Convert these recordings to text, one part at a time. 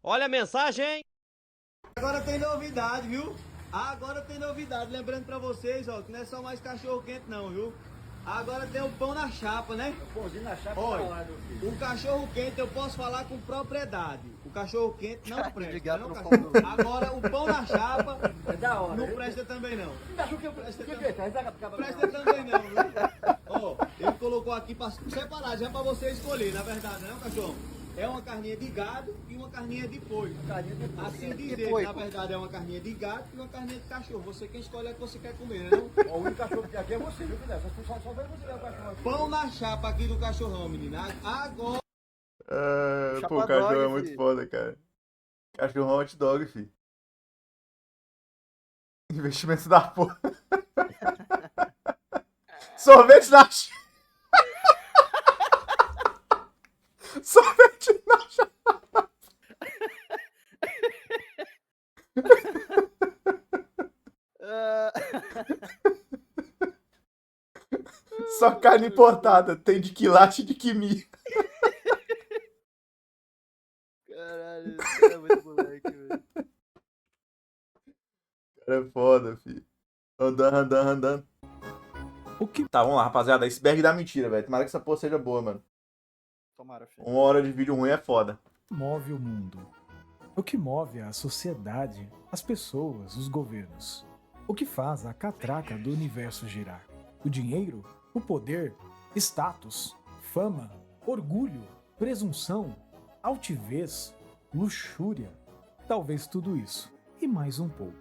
Olha a mensagem! Agora tem novidade, viu? Agora tem novidade. Lembrando pra vocês, ó, que não é só mais cachorro quente não, viu? Agora tem o pão na chapa, né? O pãozinho na chapa Olha, tá lá, meu filho. o cachorro quente eu posso falar com propriedade. O cachorro quente não presta, não, no cachorro. pão Agora o pão na chapa É da hora. não presta também não. Acho que eu Presta que também. é? Presta também não, viu? Ó, ele colocou aqui pra separar, já pra você escolher, na verdade, né, cachorro? É uma carninha de gado e uma carninha de porco. Assim dizer, na verdade é uma carninha de gato e uma carninha de cachorro. Você quem escolhe é que você quer comer, né? Não? O único cachorro que aqui é você, viu, filho? Só vai você levar o cachorro. Pão na chapa aqui do cachorrão, menina. Agora. Pô, o cachorro é muito foda, cara. Cachorro é hot dog, filho. Investimento da porra. Sorvete na chapa. Sorvete na chapa. Só carne importada. Tem de quilate e de quimi. Caralho, esse cara é muito moleque, velho. Cara, é foda, filho. Andando. O que? Tá, vamos lá, rapaziada. Iceberg da mentira, velho. Tomara que essa porra seja boa, mano. Tomara, filho. 1 hora de vídeo ruim é foda. Move o mundo? O que move a sociedade, as pessoas, os governos? O que faz a catraca do universo girar? O dinheiro? O poder? Status? Fama? Orgulho? Presunção? Altivez? Luxúria? Talvez tudo isso, e mais um pouco.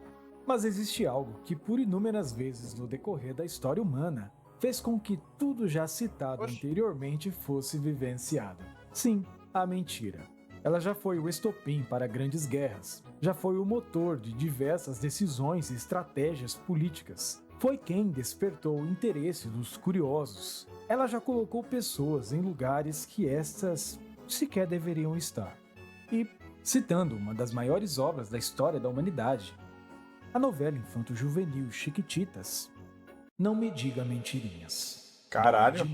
Mas existe algo que por inúmeras vezes no decorrer da história humana fez com que tudo já citado anteriormente fosse vivenciado. Sim, a mentira. Ela já foi o estopim para grandes guerras, já foi o motor de diversas decisões e estratégias políticas. Foi quem despertou o interesse dos curiosos. Ela já colocou pessoas em lugares que estas sequer deveriam estar. E, citando uma das maiores obras da história da humanidade, a novela infanto-juvenil Chiquititas, não me diga mentirinhas. Caralho.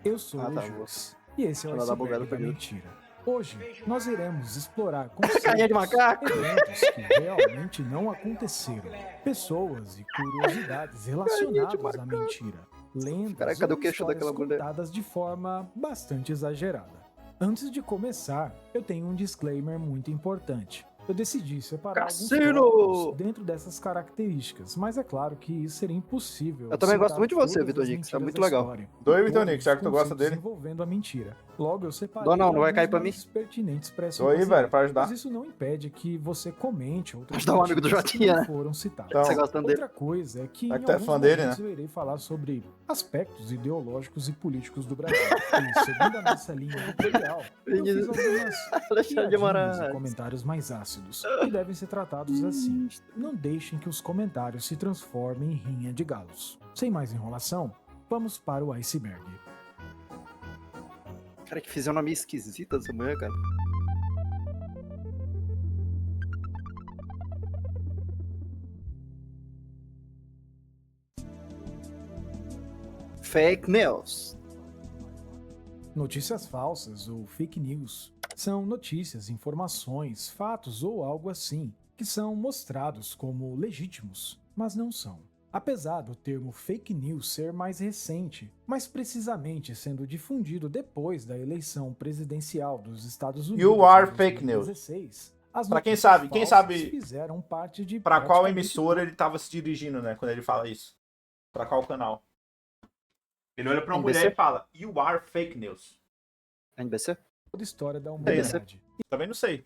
Eu sou Ah, o tá, Jus, e esse é o Ela dá Iceberg bugada da primeiro. mentira. Hoje, nós iremos explorar Carinha de conceitos, macaco. eventos que realmente não aconteceram, pessoas e curiosidades relacionadas à mentira, lendas Caralho, cadê o ou queixo histórias daquela mulher? contadas de forma bastante exagerada. Antes de começar, eu tenho um disclaimer muito importante. Eu decidi separar alguns Cassino! tópicos dentro dessas características, mas é claro que isso seria impossível. Eu também citar gosto muito de você, todas Vitor as Nick, você é mentiras muito da legal. história. Doe, Vitor Todos Nick, será que tu os gosta conceitos dele? envolvendo a mentira. Logo, eu separei Dou não vai alguns cair pra mais pertinentes para essa Tô aí, ocasião. velho, pra ajudar. Mas isso não impede que você comente outras Ajudar um amigo do mentiras que Jotinha, não né? foram citadas. Então, Você gostando dele? Outra coisa é que Será em que tu é alguns fã dele, momentos né? eu irei falar sobre aspectos ideológicos e políticos do Brasil. E segundo a nossa linha editorial, eu fiz algumas Alexandre de piadinhas Moraes. e comentários mais ácidos, que devem ser tratados assim. Não deixem que os comentários se transformem em rinha de galos. Sem mais enrolação, vamos para o iceberg. Cara, que fisionomia esquisita dessa mulher, cara. Fake news. Notícias falsas ou fake news são notícias, informações, fatos ou algo assim que são mostrados como legítimos, mas não são. Apesar do termo fake news ser mais recente, mais precisamente sendo difundido depois da eleição presidencial dos Estados Unidos You are em fake news. 2016, as Pra quem notícias sabe, falsas fizeram parte de Pra qual praticamente emissora ele tava se dirigindo, né? Quando ele fala isso. Pra qual canal. Ele olha pra uma NBC? mulher e fala, You are fake news. NBC? toda a história da NBC? humanidade. Também não sei.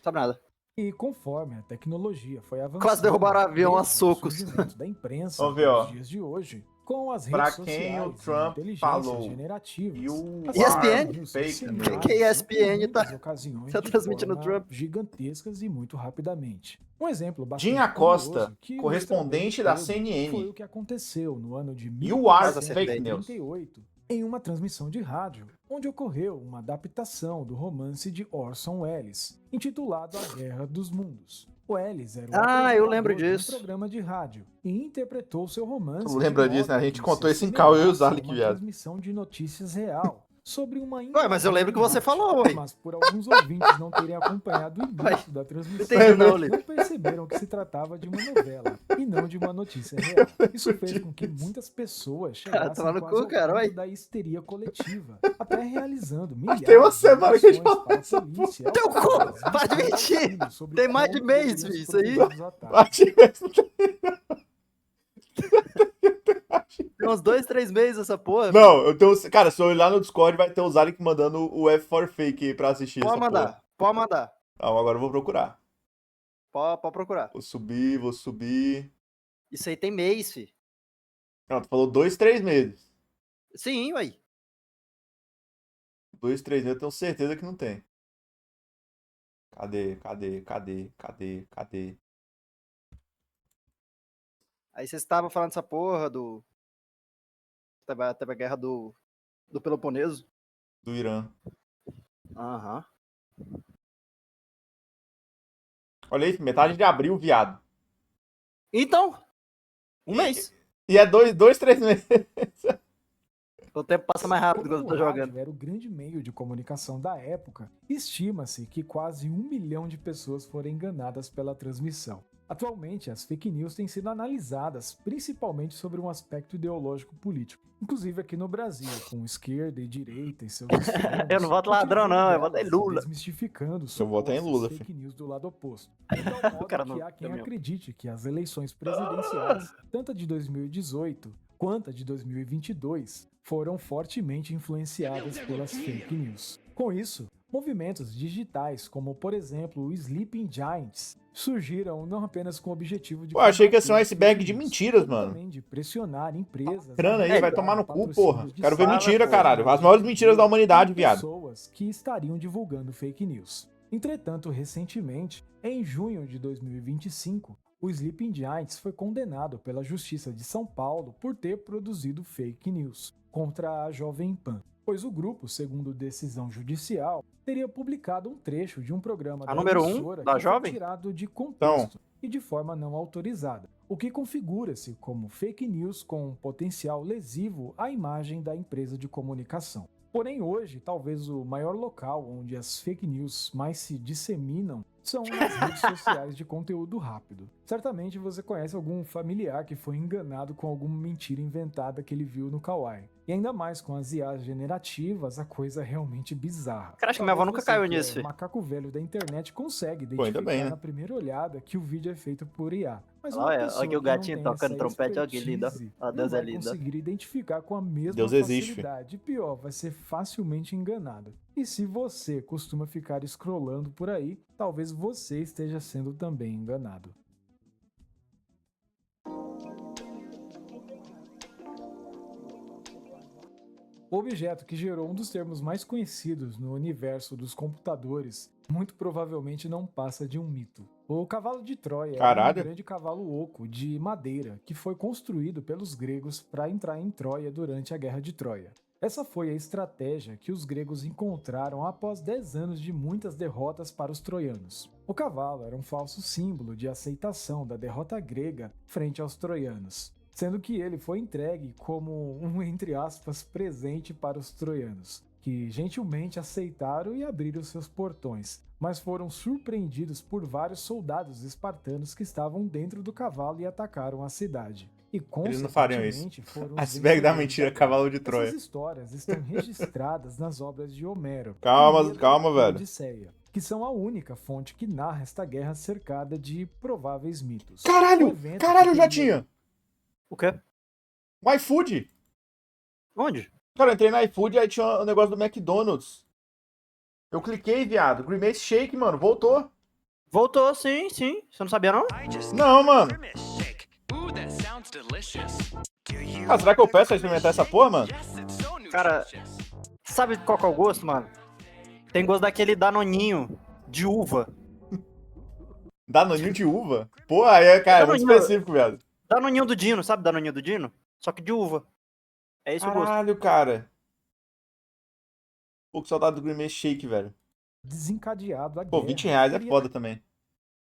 Sabe nada. E conforme a tecnologia foi avançando, Quase derrubaram o avião a desde o socos. surgimento da imprensa Vamos ver, ó. nos dias de hoje, com as Pra redes quem sociais o Trump e inteligências falou, generativas, You as ESPN? news fake cenários news. Que ESPN tá- ocasiões tá de transmitindo o forma Trump. gigantescas e muito rapidamente. Um exemplo bastante Dinha Costa, curioso que correspondente ilustra da bem todo foi CNN. o que aconteceu no ano de You are Mas fake news. 1938, em uma transmissão de rádio, onde ocorreu uma adaptação do romance de Orson Welles, intitulado A Guerra dos Mundos. Welles era o eu lembro apresentador de um disso. programa de rádio e interpretou seu romance. Tu lembra de disso, né? A modo gente que contou se isso em Cauê e o assemelhasse a Zarlik, uma viado. transmissão de notícias real, sobre uma Ué, mas eu lembro que você falou, ué. mas por alguns ouvintes não terem acompanhado o início da transmissão, Entendi não, Lito. não perceberam que se tratava de uma novela e não de uma notícia real. Isso fez com que muitas pessoas chegassem tomar no quase cu, ao cara, ponto ué. da histeria coletiva, até realizando milhares tem uma semana que a gente ligações para a polícia, Teu cu! autoridades e Para de mentir! auxílio sobre Tem mais como de mês, deveriam se isso aí. proteger dos ataques. Bate mesmo. Tem uns 2, 3 meses essa porra. Não, eu tenho. Cara, se eu ir lá no Discord, vai ter o Zarek mandando o F4 Fake aí pra assistir Pode essa mandar, porra. pode mandar. Então, agora eu vou procurar. Pode procurar. Vou subir. Isso aí tem mês, fi. Não, tu falou 2, 3 meses. Sim, ué. 2, 3 meses, eu tenho certeza que não tem. Cadê? Aí vocês estavam falando dessa porra do... Teve a guerra do Peloponeso. Do Irã. Aham. Olha aí, metade de abril, viado. Então, um mês. E é 2, 3 meses. O tempo passa mais rápido quando eu tô O rádio jogando. era o grande meio de comunicação da época. Estima-se que quase 1 milhão de pessoas foram enganadas pela transmissão. Atualmente, as fake news têm sido analisadas principalmente sobre um aspecto ideológico político, inclusive aqui no Brasil, com esquerda e direita e seus extremos. Eu não voto ladrão, não, eu voto em Lula. Desmistificando Eu voto em Lula, supostas fake filho. news do lado oposto. De tal modo cara que não- há quem caminhão. acredite que as eleições presidenciais, tanto a de 2018 quanto a de 2022, foram fortemente influenciadas pelas fake news. Com isso, movimentos digitais, como por exemplo o Sleeping Giants, surgiram não apenas com o objetivo de Pô, achei que ia ser um combater iceberg fake de news, mentiras, como mano. também de pressionar empresas Grana aí, a vai divulgar tomar no cu, patrocínios porra. de Quero ver Fala, mentira, porra. caralho. As maiores mentiras da humanidade, viado. pessoas que estariam divulgando fake news. Entretanto, recentemente, em junho de 2025, o Sleeping Giants foi condenado pela Justiça de São Paulo por ter produzido fake news contra a Jovem Pan, pois o grupo, segundo decisão judicial, teria publicado um trecho de um programa A número um emissora da que foi Jovem? tirado de contexto e de forma não autorizada, o que configura-se como fake news com um potencial lesivo à imagem da empresa de comunicação. Porém, hoje, talvez o maior local onde as fake news mais se disseminam são nas redes sociais de conteúdo rápido. Certamente você conhece algum familiar que foi enganado com alguma mentira inventada que ele viu no Kawaii. E ainda mais com as IAs generativas, a coisa é realmente bizarra. Cara, acho que minha avó nunca Talvez caiu você que nisso, é filho. macaco velho da internet consegue Pô, ainda identificar bem, né? na primeira olhada que o vídeo é feito por IA. Mas uma Olha, pessoa olha aqui o que não gatinho tem tocando essa trompete, olha que lindo, ó. expertise Ó, não Deus é vai lindo, ó. conseguir identificar com a mesma Deus existe, filho. facilidade. E pior, vai ser facilmente enganado. E se você costuma ficar scrollando por aí, talvez você esteja sendo também enganado. O objeto que gerou um dos termos mais conhecidos no universo dos computadores muito provavelmente não passa de um mito. O cavalo de Troia era um Caralho. grande cavalo oco de madeira que foi construído pelos gregos para entrar em Troia durante a Guerra de Troia. Essa foi a estratégia que os gregos encontraram após 10 anos de muitas derrotas para os troianos. O cavalo era um falso símbolo de aceitação da derrota grega frente aos troianos, sendo que ele foi entregue como um, entre aspas, presente para os troianos, que gentilmente aceitaram e abriram seus portões, mas foram surpreendidos por vários soldados espartanos que estavam dentro do cavalo e atacaram a cidade. E, Eles não fariam isso. consequentemente, foram os Iceberg da vencedores mentira, da guerra. cavalo de Troia. Essas histórias estão registradas nas obras de Homero. Calma, Ilíada calma, e velho. Odisseia, que são a única fonte que narra esta guerra cercada de prováveis mitos. O Caralho! evento Caralho, que já teria- tinha! O quê? O iFood! Onde? Cara, eu entrei no iFood e aí tinha o negócio do McDonald's. Eu cliquei, viado. Grimace Shake, mano, voltou. Voltou, sim, sim. Você não sabia, não? Não, mano. Ah, será que eu peço pra experimentar essa porra, mano? Cara, sabe qual que é o gosto, mano? Tem gosto daquele danoninho de uva. Danoninho de uva? Pô, aí é, cara, é muito Danoninho. específico, viado. Danoninho do Dino, sabe Danoninho do Dino? Só que de uva. É esse o gosto. Caralho, cara. Pô, que saudade do Grimace Shake, velho. desencadeado a Pô, guerra. R$20 é teria foda também.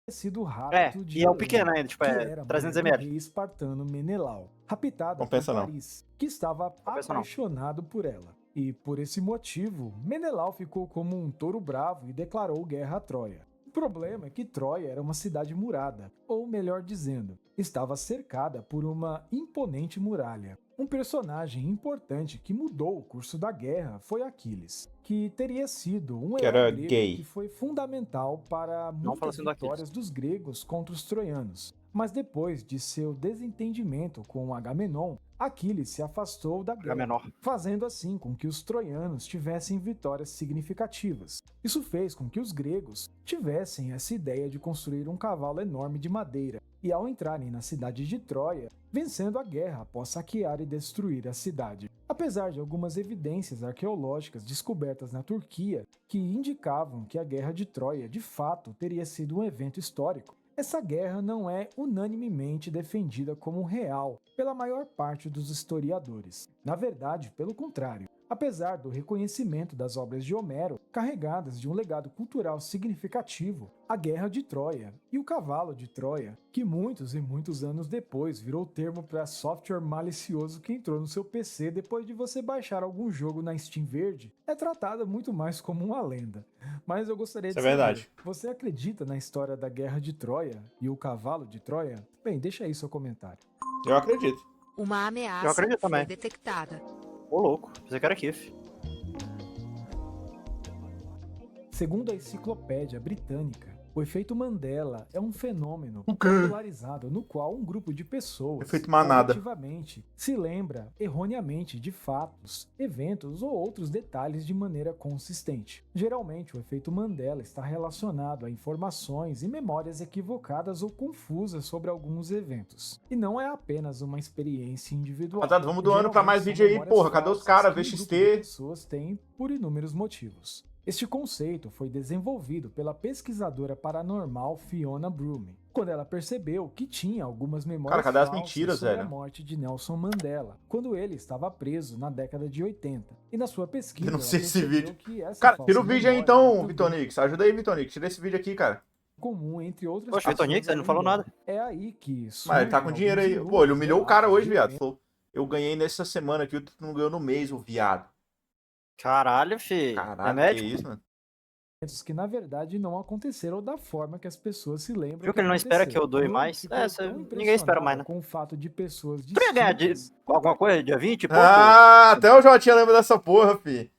sido o É, rapto de e é o Helena, pequeno ainda, tipo, que é era 300 mulher do ml. rei espartano Menelau, raptada Compensa por não. Paris, que estava Compensa não. apaixonado por ela. E por esse motivo, Menelau ficou como um touro bravo e declarou guerra a Troia. O problema é que Troia era uma cidade murada, ou melhor dizendo, estava cercada por uma imponente muralha. Um personagem importante que mudou o curso da guerra foi Aquiles, que teria sido um Que era herói grego gay. que foi fundamental para fala muitas assim do Aquiles. vitórias dos gregos contra os troianos. Mas depois de seu desentendimento com Agamenon, Aquiles se afastou da guerra, menor. fazendo assim com que os troianos tivessem vitórias significativas. Isso fez com que os gregos tivessem essa ideia de construir um cavalo enorme de madeira, e ao entrarem na cidade de Troia, vencendo a guerra após saquear e destruir a cidade. Apesar de algumas evidências arqueológicas descobertas na Turquia que indicavam que a Guerra de Troia de fato teria sido um evento histórico, essa guerra não é unanimemente defendida como real pela maior parte dos historiadores. Na verdade, pelo contrário. Apesar do reconhecimento das obras de Homero, carregadas de um legado cultural significativo, a Guerra de Troia e o Cavalo de Troia, que muitos e muitos anos depois virou termo para software malicioso que entrou no seu PC depois de você baixar algum jogo na Steam Verde, é tratada muito mais como uma lenda. Mas eu gostaria de Isso é verdade. saber, você acredita na história da Guerra de Troia e o Cavalo de Troia? Bem, deixa aí seu comentário. Eu acredito. Uma Eu ameaça acredito foi também. detectada. Ô, louco. Pensei que era Kiff. Segundo a Enciclopédia Britânica, o efeito Mandela é um fenômeno O quê? popularizado no qual um grupo de pessoas Efeito manada. coletivamente se lembra erroneamente de fatos, eventos ou outros detalhes de maneira consistente. Geralmente, o efeito Mandela está relacionado a informações e memórias equivocadas ou confusas sobre alguns eventos, e não é apenas uma experiência individual. Rapaziada, vamos doando pra mais vídeo aí, Geralmente, são porra. Cadê os memórias caras? falsas que um grupo VXT. de pessoas têm por inúmeros motivos. Este conceito foi desenvolvido pela pesquisadora paranormal Fiona Broome, quando ela percebeu que tinha algumas memórias Cara, cadê as falsas mentiras, sobre velho? a morte de Nelson Mandela, quando ele estava preso na década de 80. E na sua pesquisa, Eu não ela sei esse percebeu vídeo. que essa Cara, falsa tira o vídeo aí memória então, também Vitonix. Ajuda aí, Vitonix. Tira esse vídeo aqui, cara. comum entre outras Poxa, Vitor Nix, ele não falou nada. É aí que Mas ele tá com surgem dinheiro aí. alguns Pô, ele humilhou o cara relatos hoje, de viado. eventos Falou, eu ganhei nessa semana aqui, tu não ganhou no mês, o viado. Caralho, fi. É Caralho, que médico? isso, mano? que na verdade não aconteceram da forma que as pessoas se lembram. Viu que ele não espera que eu doe Bruno mais? ficou É, tão ninguém espera mais, né? impressionado com o fato de pessoas Tu ia ganhar distintas alguma coisa dia 20 e pouco? Ah, até o Jotinha lembra dessa porra, fi.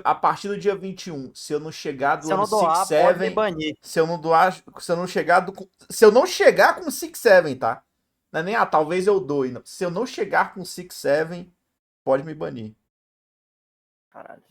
A partir do dia 21, se eu não chegar do Se eu não ano doar, pode me 6-7, banir. se eu não doar, se eu não chegar se eu não chegar com 6-7, tá? Não é nem, talvez eu doe. Não. Se eu não chegar com 6-7, pode me banir. Caralho.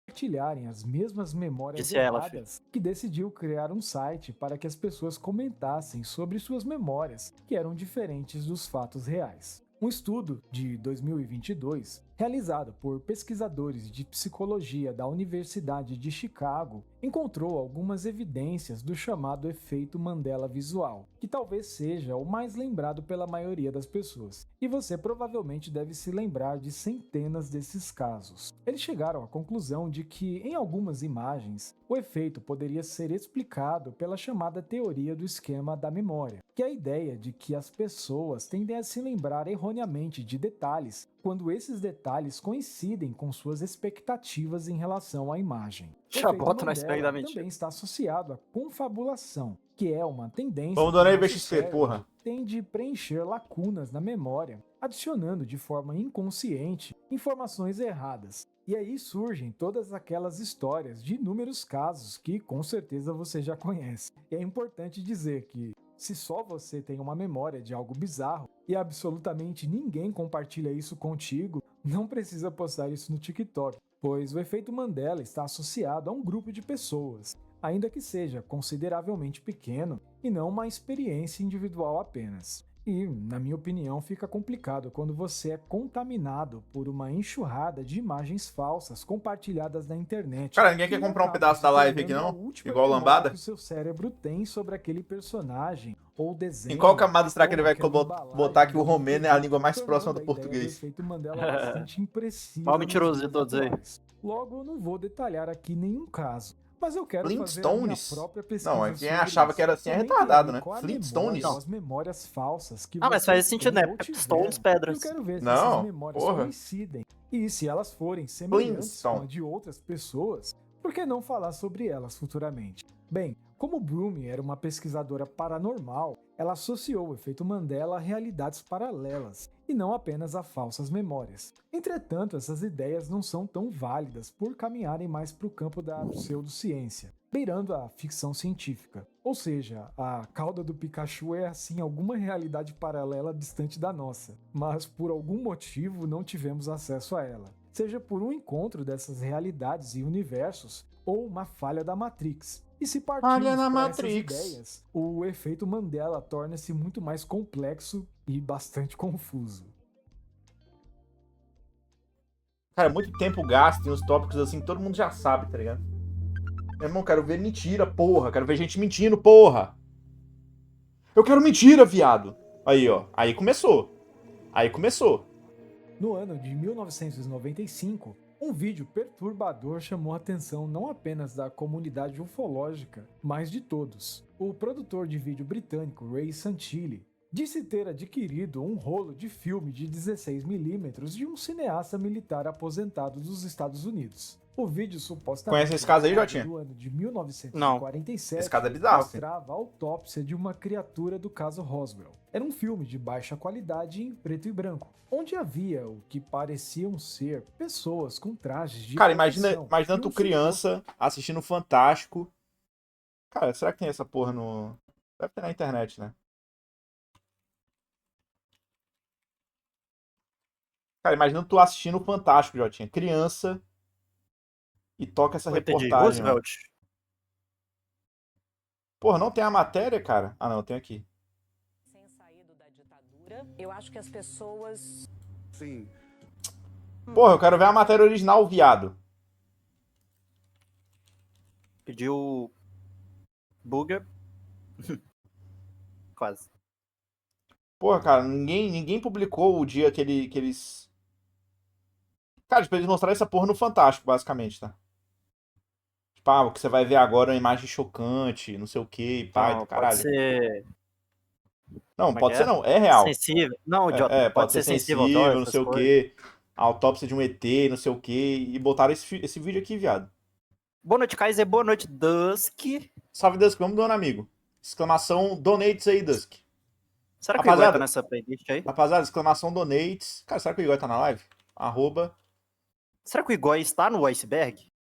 compartilharem as mesmas memórias Disse ela, erradas, que decidiu criar um site para que as pessoas comentassem sobre suas memórias, que eram diferentes dos fatos reais. Um estudo de 2022, realizado por pesquisadores de psicologia da Universidade de Chicago, encontrou algumas evidências do chamado efeito Mandela visual, que talvez seja o mais lembrado pela maioria das pessoas. E você provavelmente deve se lembrar de centenas desses casos. Eles chegaram à conclusão de que, em algumas imagens, o efeito poderia ser explicado pela chamada teoria do esquema da memória, que é a ideia de que as pessoas tendem a se lembrar erroneamente de detalhes quando esses detalhes coincidem com suas expectativas em relação à imagem. O Já efeito bota no Mandela iceberg da mentira. também está associado à confabulação, que é uma tendência Vamos que doar aí, o nosso VXT, cérebro porra. tem de preencher lacunas na memória, adicionando de forma inconsciente informações erradas. E aí surgem todas aquelas histórias de inúmeros casos que com certeza você já conhece. E é importante dizer que se só você tem uma memória de algo bizarro e absolutamente ninguém compartilha isso contigo, não precisa postar isso no TikTok, pois o efeito Mandela está associado a um grupo de pessoas, ainda que seja consideravelmente pequeno e não uma experiência individual apenas. E, na minha opinião, fica complicado quando você é contaminado por uma enxurrada de imagens falsas compartilhadas na internet. Cara, ninguém quer E comprar um acaba pedaço da se live aqui, tornando não? a última Igual memória lambada? que o seu cérebro tem sobre aquele personagem ou desenho. Em qual camada será que ele vai ou aquela embalagem botar que o do romeno é a língua mais tornando próxima a do ideia do português? efeito Mandela bastante impressiva Qual nos mentiroso de dias todos aí? atuais. Logo, eu não vou detalhar aqui nenhum caso, Mas eu quero fazer a minha Flintstones? própria pesquisa. Não, quem sobre achava isso. que era assim é Também retardado, quero né? qual a Flintstones? memória, as memórias falsas que Ah, mas vocês faz sentido, têm né? ou tiveram. Stones, pedras. Eu quero ver se Não, essas memórias porra. coincidem. E se elas forem semelhantes com a Flintstone. de outras pessoas, por que não falar sobre elas futuramente? Bem, como Broome era uma pesquisadora paranormal, ela associou o efeito Mandela a realidades paralelas, e não apenas a falsas memórias. Entretanto, essas ideias não são tão válidas por caminharem mais para o campo da pseudociência, beirando a ficção científica. Ou seja, a cauda do Pikachu é assim alguma realidade paralela distante da nossa, mas por algum motivo não tivemos acesso a ela. Seja por um encontro dessas realidades e universos, ou uma falha da Matrix. E se partirmos Falha na para essas Matrix. ideias, o efeito Mandela torna-se muito mais complexo e bastante confuso. Cara, muito tempo gasto em uns tópicos assim que todo mundo já sabe, tá ligado? Meu irmão, quero ver mentira, porra. Quero ver gente mentindo, porra. Eu quero mentira, viado. Aí, ó. Aí começou. Aí começou. No ano de 1995, um vídeo perturbador chamou a atenção não apenas da comunidade ufológica, mas de todos. O produtor de vídeo britânico Ray Santilli disse ter adquirido um rolo de filme de 16mm de um cineasta militar aposentado dos Estados Unidos. O vídeo supostamente Conhece esse caso aí, Jotinha? do ano de 1947 Esse caso é bizarro, filho. mostrava a autópsia de uma criatura do caso Roswell. Era um filme de baixa qualidade em preto e branco, onde havia o que pareciam ser pessoas com trajes de Cara, proteção imagina e tu um criança assistindo Fantástico. Cara, será que tem essa porra no... Deve ter na internet, né? Cara, imagina tu assistindo o Fantástico, Jotinha. Criança... E toca essa Foi de reportagem, né? Roosevelt. Porra, não tem a matéria, cara? Ah, não, tem aqui. Sem saído da ditadura, eu acho que as pessoas... Sim. Porra, eu quero ver a matéria original, viado. Pediu Booger. Quase. Porra, cara, ninguém publicou o dia que eles... Cara, tipo, eles mostraram essa porra no Fantástico, basicamente, tá? Tipo, o que você vai ver agora é uma imagem chocante, não sei o que, e pá, Não, do caralho. pode ser Não, como é pode que ser é? não, é real. Sensível. Não, idiota. Pode ser sensível, ao dor, não essas sei o coisas. que. A autópsia de um ET, não sei o que. E botaram esse vídeo aqui, viado. Boa noite, Kaiser. Boa noite, Dusk. Salve, Dusk, vamos doar, amigo. Exclamação donates aí, Dusk. Será que o Igor Rapaziada. tá nessa playlist aí? Rapaziada, exclamação donates. Cara, será que o Igor tá na live? @ Será que o Igor está no iceberg?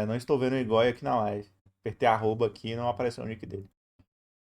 não estou vendo o Igor aqui na live. Apertei @ aqui e não apareceu o nick dele.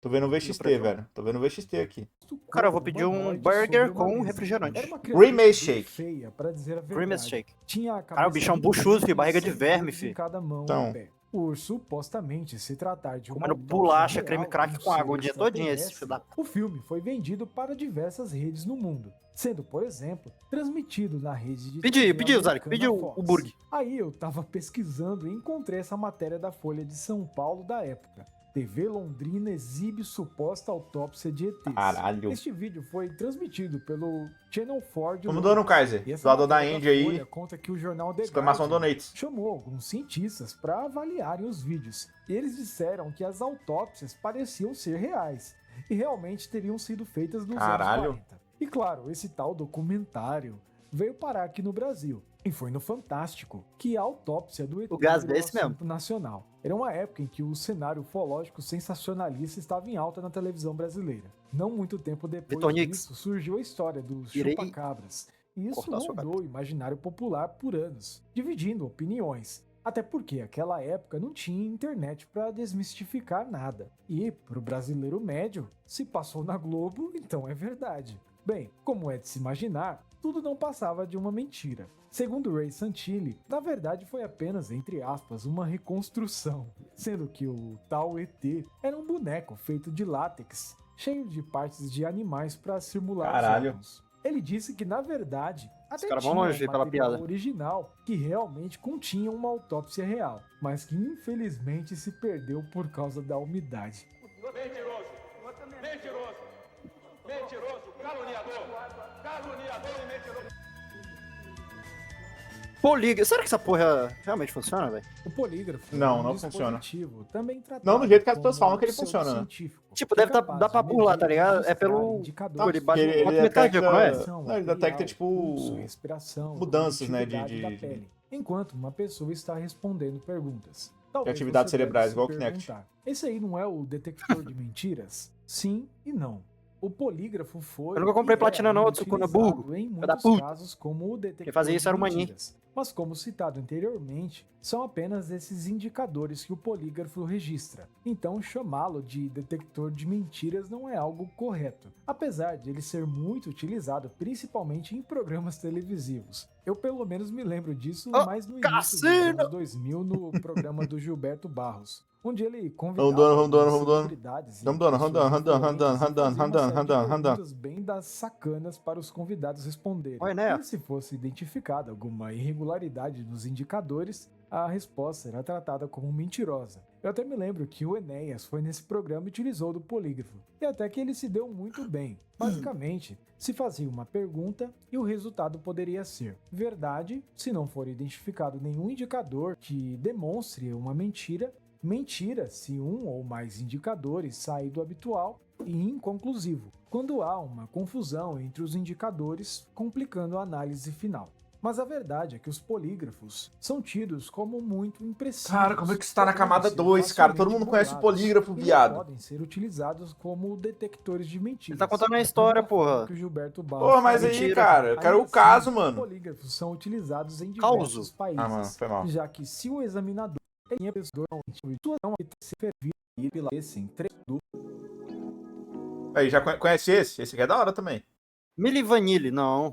Tô vendo o VXT, velho. Tô vendo o VXT aqui. Cara, eu vou pedir um burger com refrigerante. Grimace Shake. Feia, pra dizer a verdade. Grimace Shake. Tinha a Cara, o bichão cabeça buchudo, grande filho, barriga e de 6 verme, dedos em filho. cada mão Então. e pé. Por supostamente se tratar de uma Comendo autópsia bolacha, real creme de crack um com água o ser dia todinho, esse extraterrestre, filho da... O filme foi vendido para diversas redes no mundo, sendo, por exemplo, transmitido na rede de TV Pedi, Zarek, americana pedi o Fox. burger. Aí eu tava pesquisando e encontrei essa matéria da Folha de São Paulo da época. TV Londrina exibe suposta autópsia de ETs. Caralho. Este vídeo foi transmitido pelo Channel 4 de Vamos Londres. doando, Kaiser. E essa Doador da matéria Andy aí. Folha conta que o jornal The Exclamação Guardian donates. chamou alguns cientistas para avaliarem os vídeos. E eles disseram que as autópsias pareciam ser reais e realmente teriam sido feitas nos Caralho. anos 40. E claro, esse tal documentário veio parar aqui no Brasil. E foi no Fantástico que a autópsia do ET O gás virou desse mesmo. assunto nacional. Era uma época em que o cenário ufológico sensacionalista estava em alta na televisão brasileira. Não muito tempo depois Vitonix. disso, surgiu a história dos Irei chupacabras. E isso cortar sua moldou o imaginário popular por anos, dividindo opiniões. Até porque aquela época não tinha internet para desmistificar nada. E, para o brasileiro médio, se passou na Globo, então é verdade. Bem, como é de se imaginar, tudo não passava de uma mentira. Segundo Ray Santilli, na verdade foi apenas, entre aspas, uma reconstrução, sendo que o tal ET era um boneco feito de látex, cheio de partes de animais para simular Caralho. os órgãos. Ele disse que, na verdade, até caras tinha vão um longe pela material piada. original que realmente continha uma autópsia real, mas que infelizmente se perdeu por causa da umidade. Mentiroso! Mentiroso! Mentiroso! Caluniador! Caluniador e mentiroso! Polígrafo. Será que essa porra realmente funciona, velho? O polígrafo Não, é um não funciona. dispositivo também tratado Não do jeito que as pessoas como falam que ele funciona, né? pseudocientífico, Tipo, que é deve dar capaz pra de burlar, tá medir e ligado? É registrar pelo... indicadores Ele de bate Ele no detecta- cardíaco, não é? pressão não, ele detecta, arterial, tipo, pulso, respiração, mudanças, né, condutividade da pele, enquanto uma pessoa está respondendo perguntas. Talvez atividades você deve cerebrais, se igual o Kinect. perguntar, esse aí não é o detector de mentiras? Sim e não. O polígrafo foi Eu nunca comprei e é platina não, ainda Tsukuna, utilizado burro. em Filho da muitos puta. casos como o detector Quem fazia isso de era o Mani. mentiras. Mas como citado anteriormente, são apenas esses indicadores que o polígrafo registra. Então chamá-lo de detector de mentiras não é algo correto, apesar de ele ser muito utilizado principalmente em programas televisivos. Eu pelo menos me lembro disso Oh, mais no início dos cassino! anos 2000 no programa do Gilberto Barros, onde ele convidava Vamos doando, vamos algumas doando. celebridades e Vamos doando, pessoas vamos doando, vamos doando, influentes e vamos doando, fazia uma vamos série de doando, vamos doando. perguntas bem das sacanas para os convidados responderem. Oi, né? E se fosse identificada alguma irregularidade nos indicadores, a resposta era tratada como mentirosa. Eu até me lembro que o Enéas foi nesse programa e utilizou do polígrafo, e até que ele se deu muito bem. Basicamente, se fazia uma pergunta e o resultado poderia ser verdade se não for identificado nenhum indicador que demonstre uma mentira, mentira se um ou mais indicadores saem do habitual e inconclusivo, quando há uma confusão entre os indicadores, complicando a análise final. Mas a verdade é que os polígrafos são tidos como muito imprecisos. Cara, como é que está na podendo camada ser 2, cara? Todo facilmente mundo conhece o burlados polígrafo, e não viado. podem ser utilizados como detectores de mentiras. Ele tá contando a história, Da forma porra. que o Gilberto Barros Porra, mas faz. aí, Mentira. cara, eu quero o Ainda caso, assim, mano. polígrafos são utilizados em Causo. diversos países, Ah, mano, foi mal. já que se o examinador tem a pessoa sua não é se fervir e pela esse em três Aí, já conhece esse? Esse aqui é da hora também. Milli Vanilli. Não.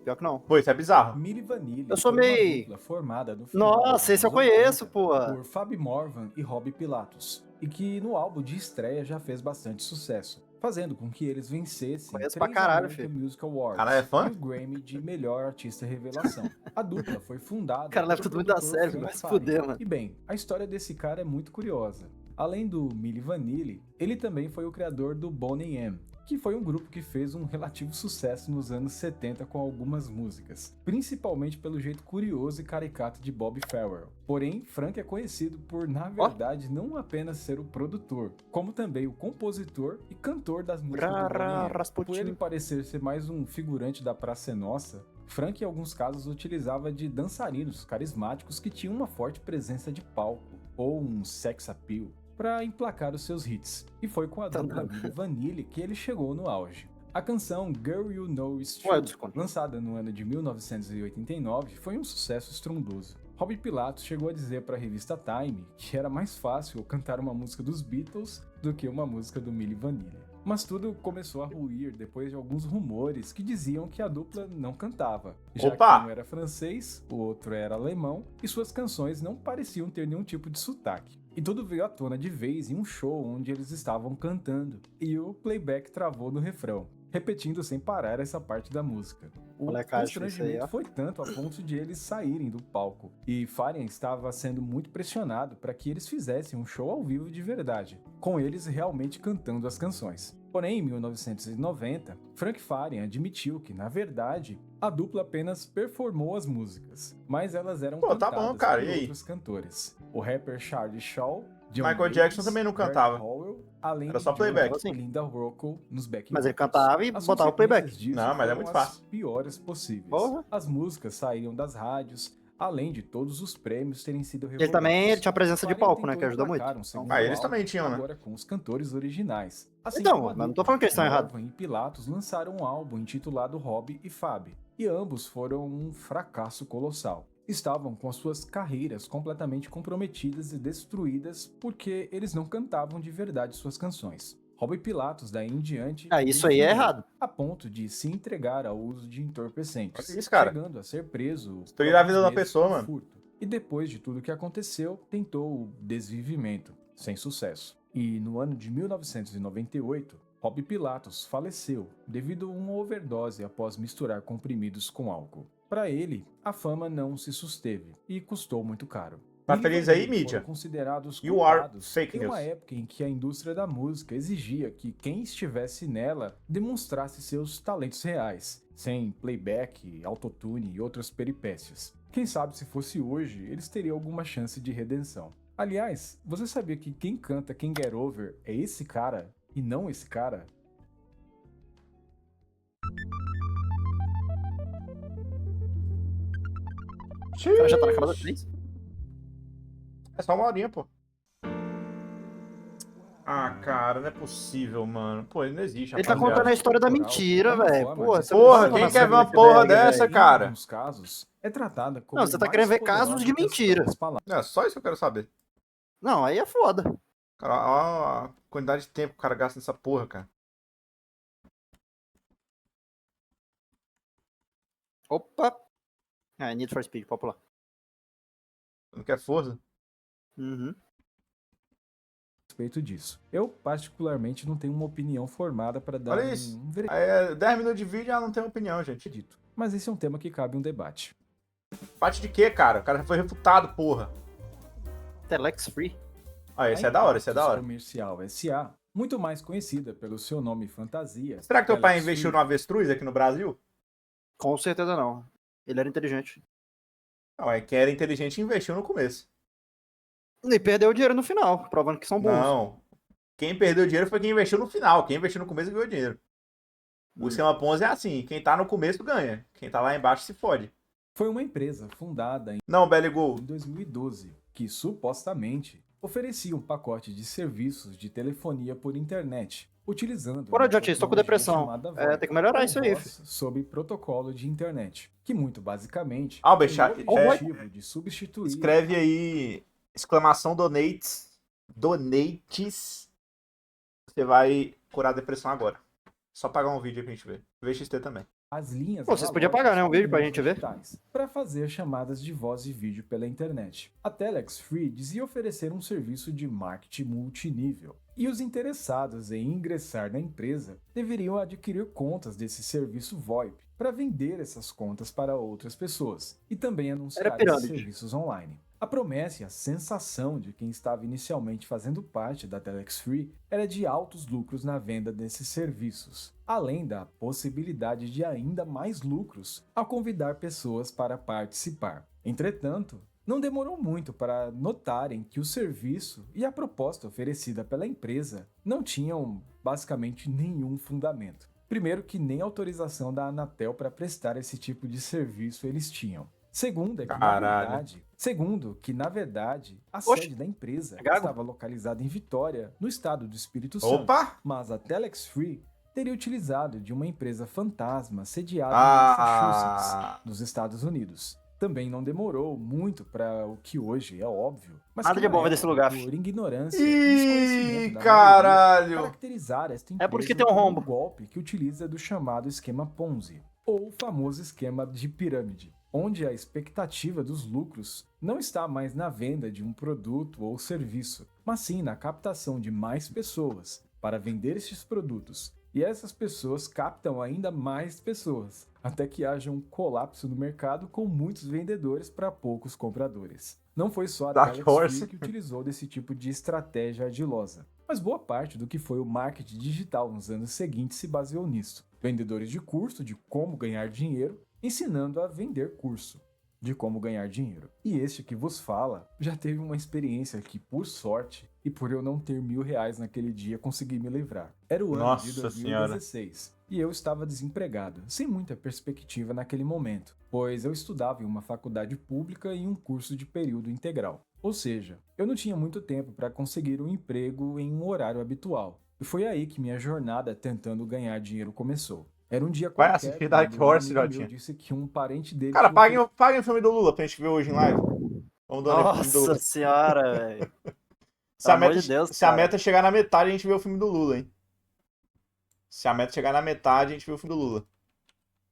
Pior que não. Pô, isso é bizarro. Milli Vanilli. Eu sou foi uma meio- dupla formada no final dos Nossa, esse eu anos conheço, 80 porra. por Fabi Morvan e Robbie Pilatus, e que no álbum de estreia já fez bastante sucesso, fazendo com que eles vencessem Conheço 3 pra caralho, American filho. Music Awards Cara, é fã? e o Grammy de Melhor Artista Revelação. A dupla foi fundada Cara, leva pelo tudo muito a produtor sério, Frank vai se Farian. fuder, mano. E bem, a história desse cara é muito curiosa. Além do Milli Vanilli, ele também foi o criador do Boney M, que foi um grupo que fez um relativo sucesso nos anos 70 com algumas músicas, principalmente pelo jeito curioso e caricato de Bob Farrell. Porém, Frank é conhecido por, na verdade, não apenas ser o produtor, como também o compositor e cantor das músicas do Boney M. Por ele parecer ser mais um figurante da Praça é Nossa, Frank em alguns casos utilizava de dançarinos carismáticos que tinham uma forte presença de palco, ou um sex appeal, para emplacar os seus hits, e foi com a dupla Milli Vanilli que ele chegou no auge. A canção Girl You Know It's True, lançada no ano de 1989, foi um sucesso estrondoso. Robbie Pilatus chegou a dizer para a revista Time que era mais fácil cantar uma música dos Beatles do que uma música do Milli Vanilli. Mas tudo começou a ruir depois de alguns rumores que diziam que a dupla não cantava, já Opa! que um era francês, o outro era alemão, e suas canções não pareciam ter nenhum tipo de sotaque. E tudo veio à tona de vez em um show onde eles estavam cantando, e o playback travou no refrão, repetindo sem parar essa parte da música. O Molecagem, isso aí, constrangimento ó. foi tanto a ponto de eles saírem do palco, e Farian estava sendo muito pressionado para que eles fizessem um show ao vivo de verdade, com eles realmente cantando as canções. Porém, em 1990, Frank Farian admitiu que, na verdade, a dupla apenas performou as músicas, mas elas eram Pô, tá cantadas bom, cara, por e aí? outros cantores. O rapper Charlie Shaw, John Michael Davis, Jackson também não Gary cantava. Howell, além Era de só John playback. Lennon e Linda Rocco nos backing Mas ele vocals. cantava e As botava o playback. consequências disso Não, mas é foram muito as fácil. piores possíveis. Porra. As músicas saíram das rádios, além de todos os prêmios terem sido Ele também revogados. tinha presença de Farian palco, né? tentou Que ajuda muito. emplacar um segundo Ah, eles álbum, também tinham, né? agora com os cantores originais. Assim Então, como a mas não tô dupla falando que eles estão errados. Morvan e Pilatus lançaram um álbum intitulado Robbie e Fabi, e ambos foram um fracasso colossal. Estavam com as suas carreiras completamente comprometidas e destruídas porque eles não cantavam de verdade suas canções. Robbie Pilatus, daí em diante, Ah, isso aí é desviou, errado. a ponto de se entregar ao uso de entorpecentes, Olha isso, cara. chegando a ser preso Destruir a por vida da alguns meses pessoa, por mano. furto. E depois de tudo que aconteceu, tentou o desvivimento, sem sucesso. E no ano de 1998, Robbie Pilatus faleceu devido a uma overdose após misturar comprimidos com álcool. Para ele, a fama não se susteve e custou muito caro. Tá Milli feliz aí, Vanilli mídia? foram considerados You are culpados fake em uma news. época em que a indústria da música exigia que quem estivesse nela demonstrasse seus talentos reais, sem playback, autotune e outras peripécias. Quem sabe se fosse hoje, eles teriam alguma chance de redenção. Aliás, você sabia que quem canta Can Get Over é esse cara e não esse cara? O cara já tá na camada 3? É só uma horinha, pô. Ah, cara, não é possível, mano. Pô, ele não existe, Ele tá rapaziada. contando a história da mentira, velho. Porra, você Porra, não quem tá quer ver uma nessa porra ideia, dessa, velho. cara? Em alguns casos, é tratada como Não, você tá mais querendo ver poderosa casos de que as mentira. próprias palavras. É só isso que eu quero saber. Não, aí é foda. Cara, olha a quantidade de tempo que o cara gasta nessa porra, cara. Opa. Ah, Need for Speed, popular. Não quer força? Uhum. Respeito disso. Eu, particularmente, não tenho uma opinião formada para dar Olha isso. um É 10 minutos de vídeo e ela não tem opinião, gente. veredito, mas esse é um tema que cabe um debate. Bate de quê, cara? O cara já foi refutado, porra. Telex Free. Ah, esse é da hora, esse é da hora. Comercial SA, muito mais conhecida pelo seu nome fantasia. Será que teu pai Telex investiu Free, no avestruz aqui no Brasil? Com certeza não. Ele era inteligente. Não, é que era inteligente e investiu no começo. E perdeu o dinheiro no final, provando que são bons. Não. Quem perdeu dinheiro foi quem investiu no final. Quem investiu no começo ganhou dinheiro. O esquema Ponzi é assim, quem tá no começo ganha. Quem tá lá embaixo se fode. Foi uma empresa fundada Não, Belly Gol. em 2012 que supostamente oferecia um pacote de serviços de telefonia por internet, utilizando Porra, uma Jotinho, estou com tecnologia depressão. chamada É, VoIP, tem que melhorar ou isso aí, voz sob protocolo de internet, que muito basicamente Albert, tem o objetivo de substituir escreve aí exclamação donates. Donates. Você vai curar a depressão agora. Só pagar um vídeo aí pra gente ver. VXT também. as linhas. Pô, vocês podiam pagar, né, um vídeo pra gente ver? Para fazer chamadas de voz e vídeo pela internet. A Telex Free dizia oferecer um serviço de marketing multinível. E os interessados em ingressar na empresa deveriam adquirir contas desse serviço VoIP para vender essas contas para outras pessoas e também anunciar esses pirâmide. serviços online. A promessa e a sensação de quem estava inicialmente fazendo parte da Telex Free era de altos lucros na venda desses serviços, além da possibilidade de ainda mais lucros ao convidar pessoas para participar. Entretanto, não demorou muito para notarem que o serviço e a proposta oferecida pela empresa não tinham basicamente nenhum fundamento. Primeiro que nem autorização da Anatel para prestar esse tipo de serviço eles tinham. Segundo, que na verdade a sede da empresa estava localizada em Vitória, no estado do Espírito Santo. Opa! Mas a Telex Free teria utilizado de uma empresa fantasma sediada em Massachusetts, nos Estados Unidos. Também não demorou muito para o que hoje é óbvio, mas Nada que de na bom desse época, lugar, por ignorância Ih, e desconhecimento da caralho! maioria, caracterizar esta empresa porque tem um como rombo. um golpe que utiliza do chamado esquema Ponzi, ou o famoso esquema de pirâmide, onde a expectativa dos lucros não está mais na venda de um produto ou serviço, mas sim na captação de mais pessoas para vender estes produtos. E essas pessoas captam ainda mais pessoas, até que haja um colapso no mercado com muitos vendedores para poucos compradores. Não foi só a Dark Telex Horse. Free que utilizou desse tipo de estratégia ardilosa, mas boa parte do que foi o marketing digital nos anos seguintes se baseou nisso. Vendedores de curso de como ganhar dinheiro, ensinando a vender curso de como ganhar dinheiro. E este que vos fala já teve uma experiência que, por sorte, e por eu não ter R$1.000 naquele dia, consegui me livrar. Era o ano Nossa de 2016 e eu estava desempregado, sem muita perspectiva naquele momento, pois eu estudava em uma faculdade pública e um curso de período integral. Ou seja, eu não tinha muito tempo para conseguir um emprego em um horário habitual. E foi aí que minha jornada tentando ganhar dinheiro começou. Era um dia Vai qualquer, assistir Dark quando um Horse, amigo meu Jotinha. disse que um parente dele Cara, tinha paguem o filme do Lula pra gente ver hoje em live. Vamos dar o filme do Lula. Nossa senhora, velho. Se a Pelo amor meta, de Deus, se a cara. meta chegar na metade, a gente vê o filme do Lula, hein? Se a meta chegar na metade, a gente vê o filme do Lula.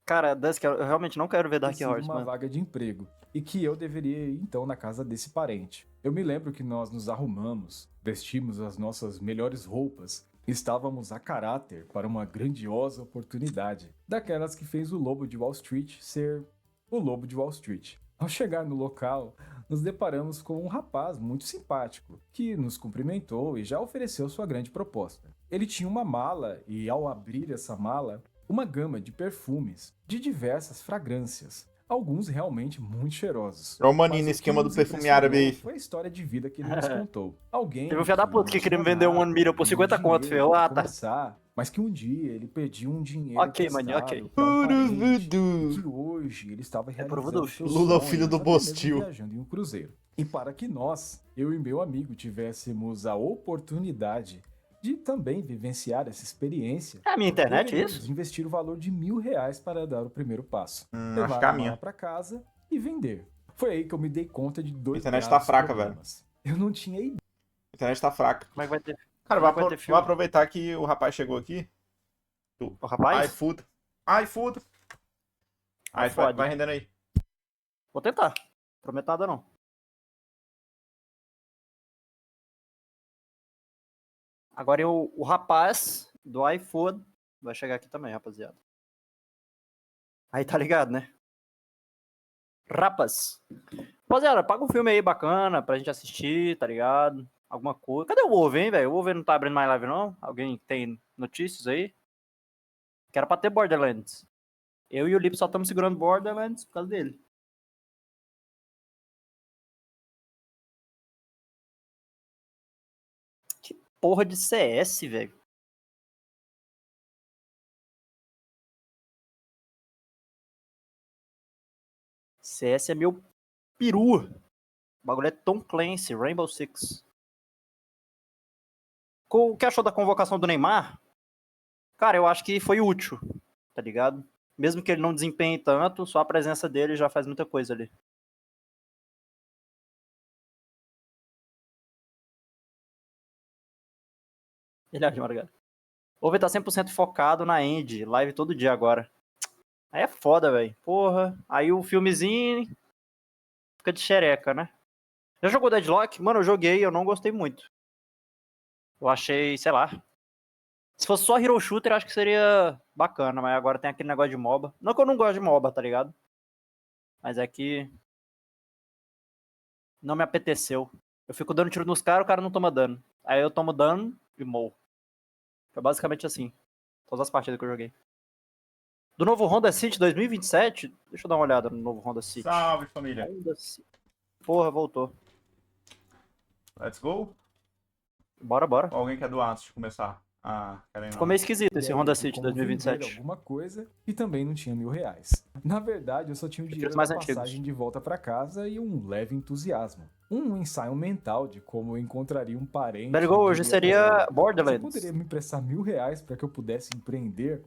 Cara, Dusk, eu realmente não quero ver Dark sido Horse, uma mano. vaga de emprego e que eu deveria ir então na casa desse parente. Eu me lembro que nós nos arrumamos, vestimos as nossas melhores roupas, estávamos a caráter para uma grandiosa oportunidade, daquelas que fez o Lobo de Wall Street ser o Lobo de Wall Street. Ao chegar no local, nos deparamos com um rapaz muito simpático, que nos cumprimentou e já ofereceu sua grande proposta. Ele tinha uma mala e, ao abrir essa mala, uma gama de perfumes de diversas fragrâncias. alguns realmente muito cheirosos. É o maninho Mas no o esquema que do nos perfume árabe aí. impressionou foi a história de vida que ele nos contou. Alguém Teve um filho da puta que não queria me tinha vender um nada, One Million por nem 50 conto, dinheiro filho. pra Ah, tá. começar, mas que um dia ele pediu um dinheiro Ok, maninho, ok. emprestado pra um Puro parente, voodoo. que hoje ele estava puro realizando voodoo, seus Lula, o sonhos, filho do até mesmo Bostil. viajando em um cruzeiro. E para que nós, eu e meu amigo, tivéssemos a oportunidade de também vivenciar essa experiência, É a minha internet, deveríamos isso? investir o valor de R$ 1.000 para dar o primeiro passo. Acho Levar que é a a minha. mala para casa e vender. Foi aí que eu me dei conta de A dois internet tá graves fraca, problemas. Eu não tinha ideia. A internet tá fraca. Como é que vai ter? Cara, Como é que vai ter vou filme? aproveitar que o rapaz chegou aqui. O rapaz? iFood. iFood. Aí fode. vai rendendo aí. Vou tentar. Prometo nada, não. Agora o rapaz do iFood vai chegar aqui também, rapaziada. Aí tá ligado, né? Rapaz. Rapaziada, paga um filme aí bacana pra gente assistir, tá ligado? Alguma coisa. Cadê o Ovo, hein, velho? O Ovo não tá abrindo mais live, não? Alguém tem notícias aí? Que era pra ter Borderlands. Eu e o Lip só estamos segurando Borderlands por causa dele. Que porra de CS, velho. CS é meu peru. O bagulho é Tom Clancy, Rainbow Six. O que achou da convocação do Neymar? Cara, eu acho que foi útil, tá ligado? Mesmo que ele não desempenhe tanto, só a presença dele já faz muita coisa ali. Ele é de madrugada. O Over tá 100% focado na End, live todo dia agora. Aí é foda, velho. Porra. Aí o filmezinho fica de xereca, né? Já jogou Deadlock? Mano, eu joguei, eu não gostei muito. Eu achei, sei lá. Se fosse só Hero Shooter, eu acho que seria bacana, mas agora tem aquele negócio de MOBA. Não que eu não gosto de MOBA, tá ligado? Mas é que não me apeteceu. Eu fico dando tiro nos caras, o cara não toma dano. Aí eu tomo dano e morro. Foi basicamente assim. Todas as partidas que eu joguei. Do novo Honda City 2027, deixa eu dar uma olhada no novo Honda City. Salve, família. Honda City. Porra, voltou. Let's go. Bora, bora. Alguém quer doar antes de começar? Querem Ficou meio esquisito esse Ideia Honda de City como vender 2027. alguma coisa e também não tinha R$ 1.000. Na verdade, eu só tinha o dinheiro da mais antigos. passagem de volta para casa e um leve entusiasmo. Um ensaio mental de como eu encontraria um parente. Better Go hoje e diria seria pra ele, Você Borderlands. poderia me emprestar R$ 1.000 para que eu pudesse empreender?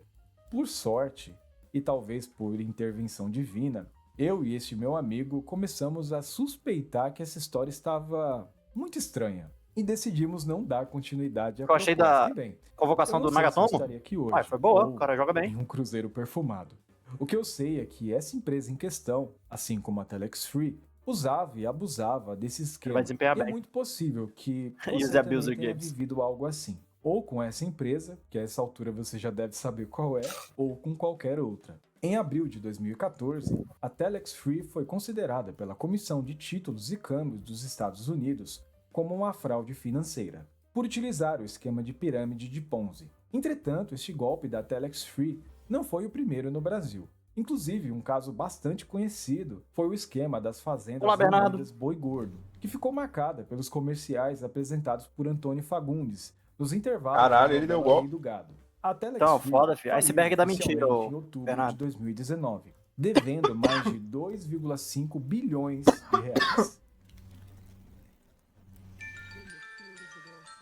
Por sorte, e talvez por intervenção divina, eu e este meu amigo começamos a suspeitar que essa história estava muito estranha. E decidimos não dar continuidade à Eu achei proposta. da E bem, convocação eu não do sei se eu Nagatomo. estaria aqui hoje, Ah, foi boa, ou o cara joga bem. em um cruzeiro perfumado. O que eu sei é que essa empresa em questão, assim como a Telex Free, usava e abusava desse esquema. Vai desempenhar E é bem. muito possível que Use você Abuser também tenha Games. vivido algo assim. Ou com essa empresa, que a essa altura você já deve saber qual é, ou com qualquer outra. Em abril de 2014, a Telex Free foi considerada pela Comissão de Títulos e Câmbios dos Estados Unidos como uma fraude financeira, por utilizar o esquema de pirâmide de Ponzi. Entretanto, este golpe da Telex Free não foi o primeiro no Brasil. Inclusive, um caso bastante conhecido foi o esquema das fazendas Olá, Bernardo. unidas Boi Gordo, que ficou marcada pelos comerciais apresentados por Antônio Fagundes nos intervalos Caralho, da ele deu novela golpe. Lei do Gado. A Telex Então, Free foda, filho. faliu Iceberg da mentira, oficialmente ô, em outubro Bernardo. de 2019, devendo mais de 2,5 bilhões de reais.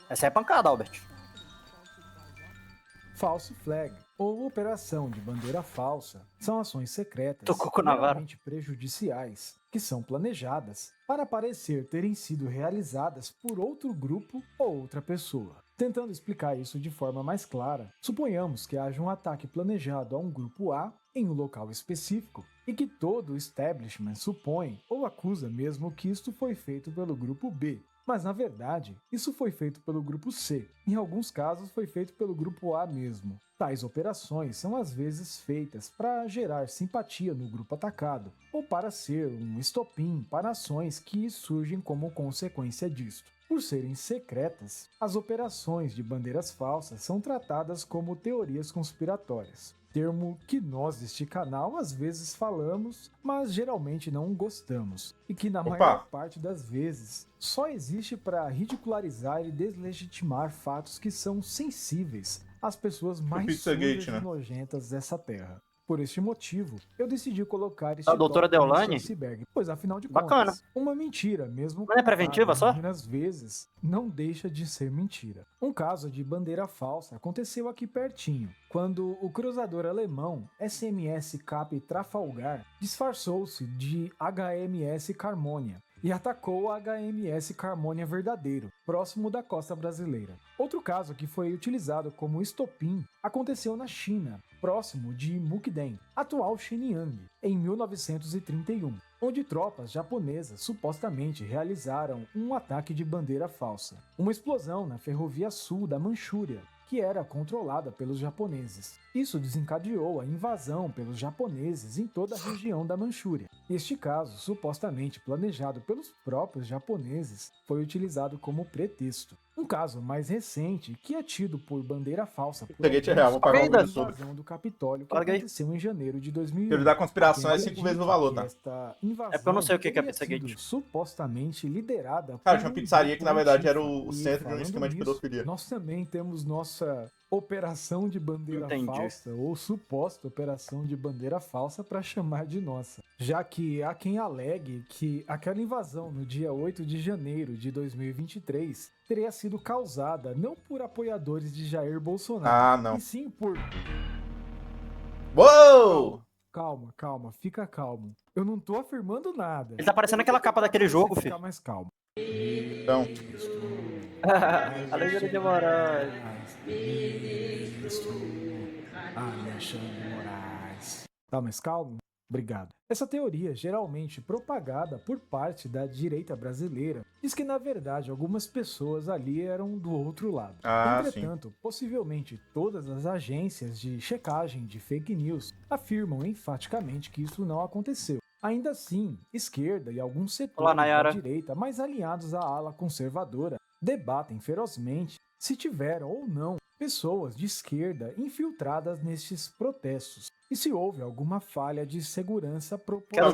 Essa é pancada, Albert. False flag ou operação de bandeira falsa são ações secretas Tocou com na vara. geralmente prejudiciais que são planejadas para parecer terem sido realizadas por outro grupo ou outra pessoa. Tentando explicar isso de forma mais clara, suponhamos que haja um ataque planejado a um grupo A em um local específico e que todo o establishment supõe ou acusa mesmo que isto foi feito pelo grupo B. Mas na verdade, isso foi feito pelo grupo C. Em alguns casos foi feito pelo grupo A mesmo. Tais operações são às vezes feitas para gerar simpatia no grupo atacado, ou para ser um estopim para ações que surgem como consequência disto. Por serem secretas, as operações de bandeiras falsas são tratadas como teorias conspiratórias. termo que nós deste canal às vezes falamos, mas geralmente não gostamos, e que na maior parte das vezes só existe para ridicularizar e deslegitimar fatos que são sensíveis às pessoas mais sujas e nojentas dessa terra. Por este motivo, eu decidi colocar este A doutora Deolane? iceberg, pois afinal de Bacana. contas, uma mentira, mesmo Mas é preventiva só? às vezes, não deixa de ser mentira. Um caso de bandeira falsa aconteceu aqui pertinho, quando o cruzador alemão SMS Cap Trafalgar disfarçou-se de HMS Carmônia e atacou o HMS Carmônia verdadeiro, próximo da costa brasileira. Outro caso que foi utilizado como estopim aconteceu na China, próximo de Mukden, atual Shenyang, em 1931, onde tropas japonesas supostamente realizaram um ataque de bandeira falsa. Uma explosão na ferrovia sul da Manchúria, que era controlada pelos japoneses. Isso desencadeou a invasão pelos japoneses em toda a região da Manchúria. Este caso, supostamente planejado pelos próprios japoneses, foi utilizado como pretexto. Um caso mais recente, que é tido por bandeira falsa por invasão do Capitólio, que aconteceu em janeiro de 2001. Teoria da conspiração é 5 vezes o valor, tá? É porque eu não sei o que é Pizzagate. Supostamente liderada Cara, tinha uma pizzaria que na verdade era o centro de um esquema de pedofilia. Nós também temos nossa operação de bandeira falsa, ou suposta operação de bandeira falsa, para chamar de nossa. Já que há quem alegue que aquela invasão no dia 8 de janeiro de 2023 teria sido causada não por apoiadores de Jair Bolsonaro, e sim por... Uou! Calma, fica calmo. Eu não tô afirmando nada. Ele tá parecendo aquela capa daquele jogo, filho. Fica mais calmo. Então... Alexandre de Moraes. Alexandre de Moraes. Tá mais calmo? Obrigado. Essa teoria, geralmente propagada por parte da direita brasileira, diz que na verdade algumas pessoas ali eram do outro lado. Entretanto, possivelmente todas as agências de checagem de fake news afirmam enfaticamente que isso não aconteceu. Ainda assim, esquerda e alguns setores da direita mais alinhados à ala conservadora debatem ferozmente se tiveram ou não pessoas de esquerda infiltradas nestes protestos e se houve alguma falha de segurança proposital.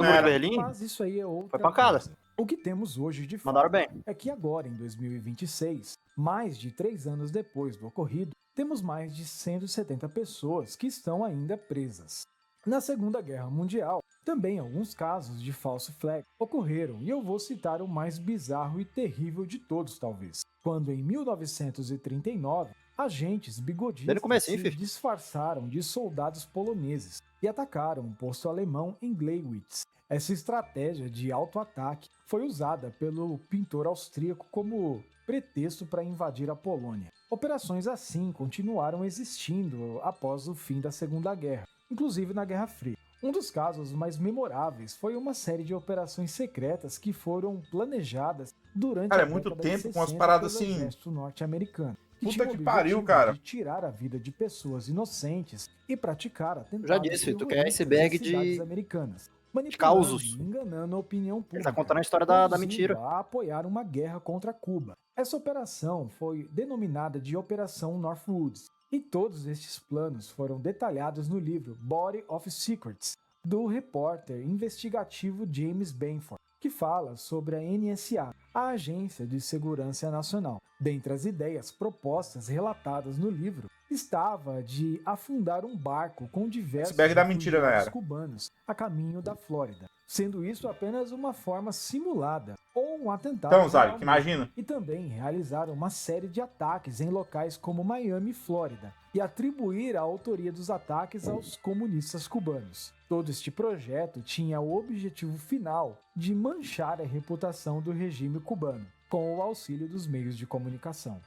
Mas isso aí é outra coisa. O que temos hoje de fato é que agora, em 2026, mais de 3 anos depois do ocorrido, temos mais de 170 pessoas que estão ainda presas. Na Segunda Guerra Mundial, também alguns casos de false flag ocorreram, e eu vou citar o mais bizarro e terrível de todos, talvez. Quando, em 1939, agentes bigodistas se disfarçaram de soldados poloneses e atacaram um posto alemão em Gleiwitz. Essa estratégia de autoataque foi usada pelo pintor austríaco como pretexto para invadir a Polônia. Operações assim continuaram existindo após o fim da Segunda Guerra, inclusive na Guerra Fria. Um dos casos mais memoráveis foi uma série de operações secretas que foram planejadas durante a década de 60 com as paradas pelo assim. exército norte-americano. Puta que pariu, cara. De tirar a vida de pessoas inocentes e praticar atentados. Já disse, tu quer iceberg de americanas, causos. e enganando a opinião pública. Ele tá contando a história da mentira. A apoiar uma guerra contra Cuba. Essa operação foi denominada de Operação Northwoods. E todos estes planos foram detalhados no livro Body of Secrets, do repórter investigativo James Benford, que fala sobre a NSA, a Agência de Segurança Nacional. Dentre as ideias propostas relatadas no livro, estava de afundar um barco com diversos refugiados cubanos a caminho da Flórida, sendo isso apenas uma forma simulada ou um atentado. Então, Zay, imagina. E também realizar uma série de ataques em locais como Miami, Flórida, e atribuir a autoria dos ataques aos comunistas cubanos. Todo este projeto tinha o objetivo final de manchar a reputação do regime cubano, com o auxílio dos meios de comunicação.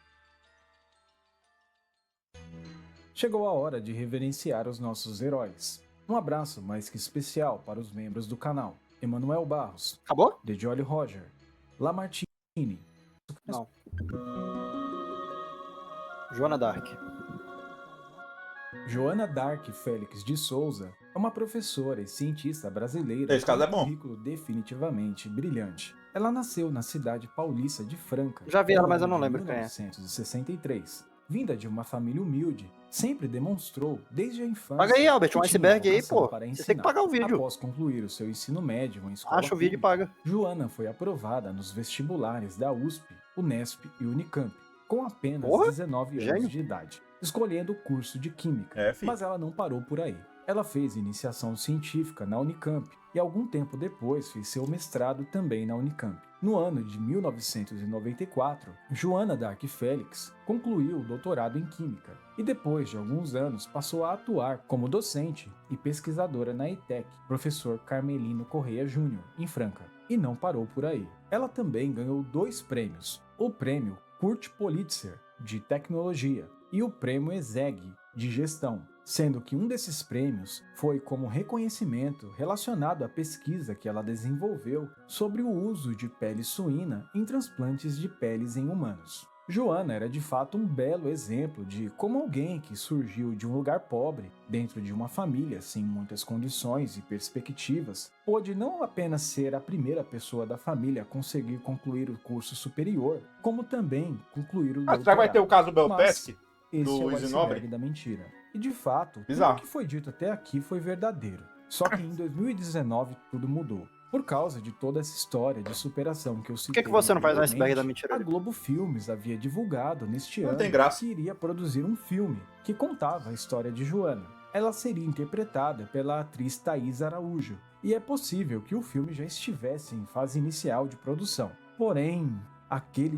Chegou a hora de reverenciar os nossos heróis. Um abraço mais que especial para os membros do canal: Emanuel Barros, acabou? De Jolly Roger, Lamartine, não. Joana Dark. Joana Dark Félix de Souza é uma professora e cientista brasileira Esse caso é bom. Um currículo definitivamente brilhante. Ela nasceu na cidade paulista de Franca. Já vi ela, mas eu não lembro quem é. 1963. vinda de uma família humilde, sempre demonstrou, desde a infância... Paga aí, Albert, que um tinha iceberg aí, vocação pô. para Você tem que pagar o vídeo. Após concluir o seu ensino médio em escola Acha o vídeo e pública, paga. Joana foi aprovada nos vestibulares da USP, Unesp e Unicamp, com apenas Porra, 19 anos gênio. de idade, escolhendo o curso de Química. É, filho. Mas ela não parou por aí. Ela fez iniciação científica na Unicamp e algum tempo depois fez seu mestrado também na Unicamp. No ano de 1994, Joana Dark Félix concluiu o doutorado em Química e depois de alguns anos passou a atuar como docente e pesquisadora na ETEC, professor Carmelino Correia Júnior, em Franca. E não parou por aí. Ela também ganhou 2 prêmios, o prêmio Kurt Politzer, de Tecnologia, e o prêmio ESEG, de Gestão, sendo que um desses prêmios foi como reconhecimento relacionado à pesquisa que ela desenvolveu sobre o uso de pele suína em transplantes de peles em humanos. Joana era de fato um belo exemplo de como alguém que surgiu de um lugar pobre, dentro de uma família sem muitas condições e perspectivas, pôde não apenas ser a primeira pessoa da família a conseguir concluir o curso superior, como também concluir o doutorado. Será que vai ter o caso Belpesc? Esse do é o Isinobre? iceberg da mentira. E de fato, Bizarro. tudo que foi dito até aqui foi verdadeiro. Só que em 2019 tudo mudou. Por causa de toda essa história de superação que eu Por citei que você não faz um iceberg da anteriormente, mentira? a Globo Filmes havia divulgado neste Não ano tem graça. que iria produzir um filme que contava a história de Joana. Ela seria interpretada pela atriz Thaís Araújo, e é possível que o filme já estivesse em fase inicial de produção. Porém, aquele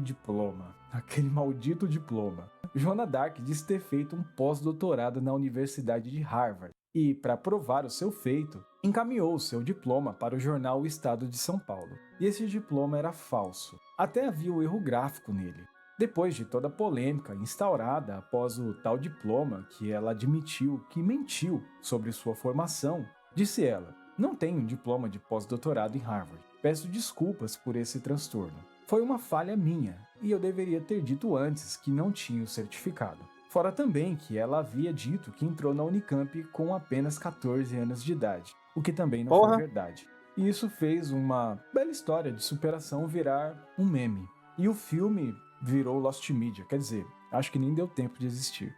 maldito diploma. Joana Dark diz ter feito um pós-doutorado na Universidade de Harvard e, para provar o seu feito, encaminhou o seu diploma para o jornal O Estado de São Paulo. E esse diploma era falso. Até havia o erro gráfico nele. Depois de toda a polêmica instaurada após o tal diploma, que ela admitiu que mentiu sobre sua formação, disse ela: "Não tenho um diploma de pós-doutorado em Harvard. Peço desculpas por esse transtorno. Foi uma falha minha, e eu deveria ter dito antes que não tinha o certificado." Fora também que ela havia dito que entrou na Unicamp com apenas 14 anos de idade, o que também não foi verdade. E isso fez uma bela história de superação virar um meme. E o filme virou Lost Media, quer dizer, acho que nem deu tempo de existir.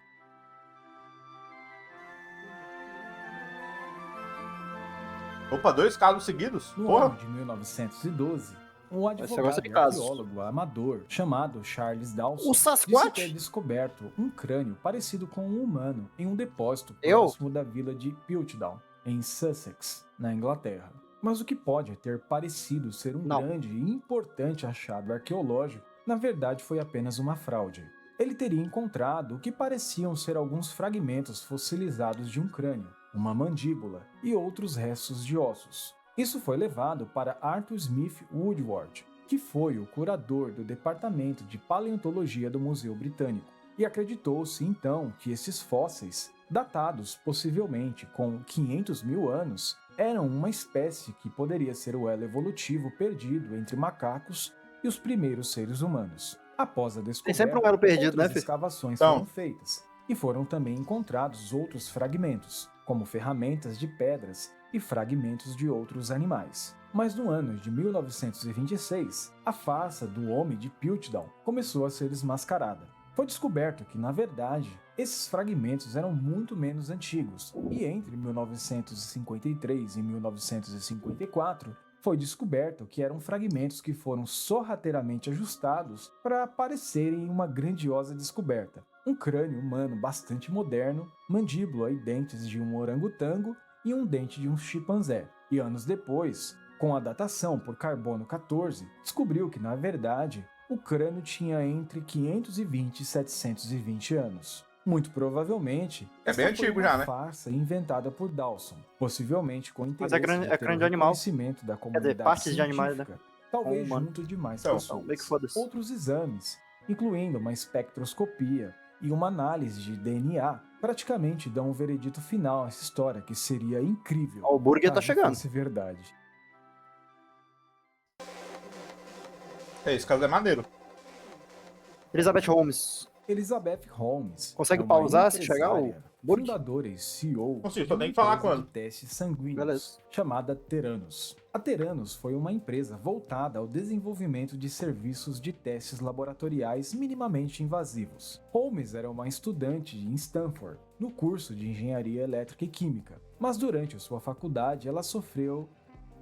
Opa, 2 casos seguidos? No Porra! ano de 1912, um você gosta advogado de e casos. arqueólogo amador chamado Charles Dawson O disse Sasquatch? ter descoberto um crânio parecido com um humano em um depósito Eu? próximo da vila de Piltdown, em Sussex, na Inglaterra. Mas o que pode ter parecido ser um Não. grande e importante achado arqueológico, na verdade foi apenas uma fraude. Ele teria encontrado o que pareciam ser alguns fragmentos fossilizados de um crânio, uma mandíbula e outros restos de ossos. Isso foi levado para Arthur Smith Woodward, que foi o curador do Departamento de Paleontologia do Museu Britânico, e acreditou-se então que esses fósseis, datados possivelmente com 500 mil anos, eram uma espécie que poderia ser o elo evolutivo perdido entre macacos e os primeiros seres humanos. Após a descoberta, sempre um elo perdido, outras né, filho? escavações Então. foram feitas, e foram também encontrados outros fragmentos, como ferramentas de pedras e fragmentos de outros animais. Mas no ano de 1926, a farsa do homem de Piltdown começou a ser desmascarada. Foi descoberto que, na verdade, esses fragmentos eram muito menos antigos, e entre 1953 e 1954, foi descoberto que eram fragmentos que foram sorrateiramente ajustados para parecerem uma grandiosa descoberta. Um crânio humano bastante moderno, mandíbula e dentes de um orangotango e um dente de um chimpanzé. E anos depois, com a datação por carbono 14, descobriu que, na verdade, o crânio tinha entre 520 e 720 anos. Muito provavelmente, É bem essa foi antigo uma já, né? farsa inventada por Dawson, possivelmente com interesse Mas é crânio de ter de o animal. reconhecimento da comunidade partes de animais, né? científica, talvez Com humano. junto de mais Então, pessoas. meio que foda-se. Outros exames, incluindo uma espectroscopia e uma análise de DNA, praticamente dão um veredito final a essa história, que seria incrível. Ó, o burger tá caso chegando. fosse verdade. Esse caso é maneiro. Elizabeth Holmes. Elizabeth Holmes. Consegue é uma pausar se chegar, empresária fundadora e CEO Não sei, de só uma tem que falar empresa quando. de testes sanguíneos, Beleza. chamada Theranos. A Theranos foi uma empresa voltada ao desenvolvimento de serviços de testes laboratoriais minimamente invasivos. Holmes era uma estudante em Stanford, no curso de Engenharia Elétrica e Química, mas durante a sua faculdade ela sofreu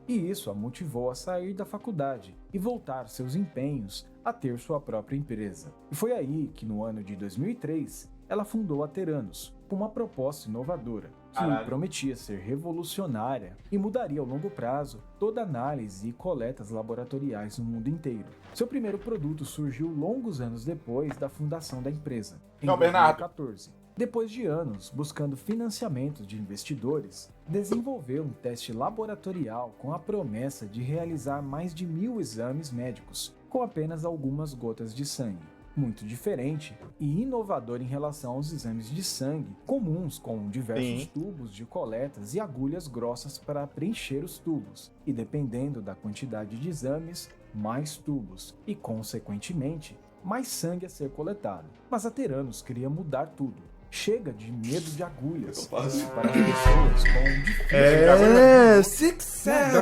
e isso a motivou a sair da faculdade e voltar seus empenhos a ter sua própria empresa. E foi aí que, no ano de 2003, ela fundou a Theranos, com uma proposta inovadora, que Caralho. prometia ser revolucionária e mudaria ao longo prazo toda a análise e coletas laboratoriais no mundo inteiro. Seu primeiro produto surgiu longos anos depois da fundação da empresa, em Não, Bernardo. 2014. Depois de anos buscando financiamento de investidores, desenvolveu um teste laboratorial com a promessa de realizar mais de 1.000 exames médicos com apenas algumas gotas de sangue. Muito diferente e inovador em relação aos exames de sangue comuns, com diversos Sim. tubos de coletas e agulhas grossas para preencher os tubos, e dependendo da quantidade de exames, mais tubos e, consequentemente, mais sangue a ser coletado. Mas a Theranos queria mudar tudo. Chega de medo de agulhas para as pessoas com difícil Six Seven.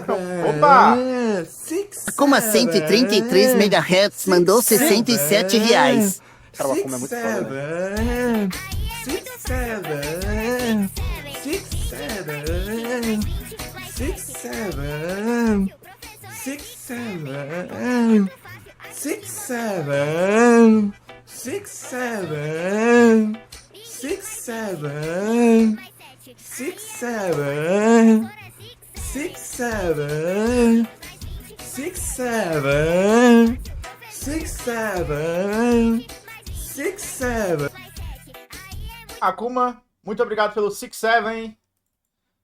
Opa! Como a 133 MHz mandou 67 reais. Cara, ela come é muito foda, velho. Six Seven. Six Seven. Six Seven. Six Seven. Six Seven. Six Seven. Six Seven. Six Seven. Six Seven. Six Seven. Six Seven. Six Seven. Akuma, muito obrigado pelo 6-7.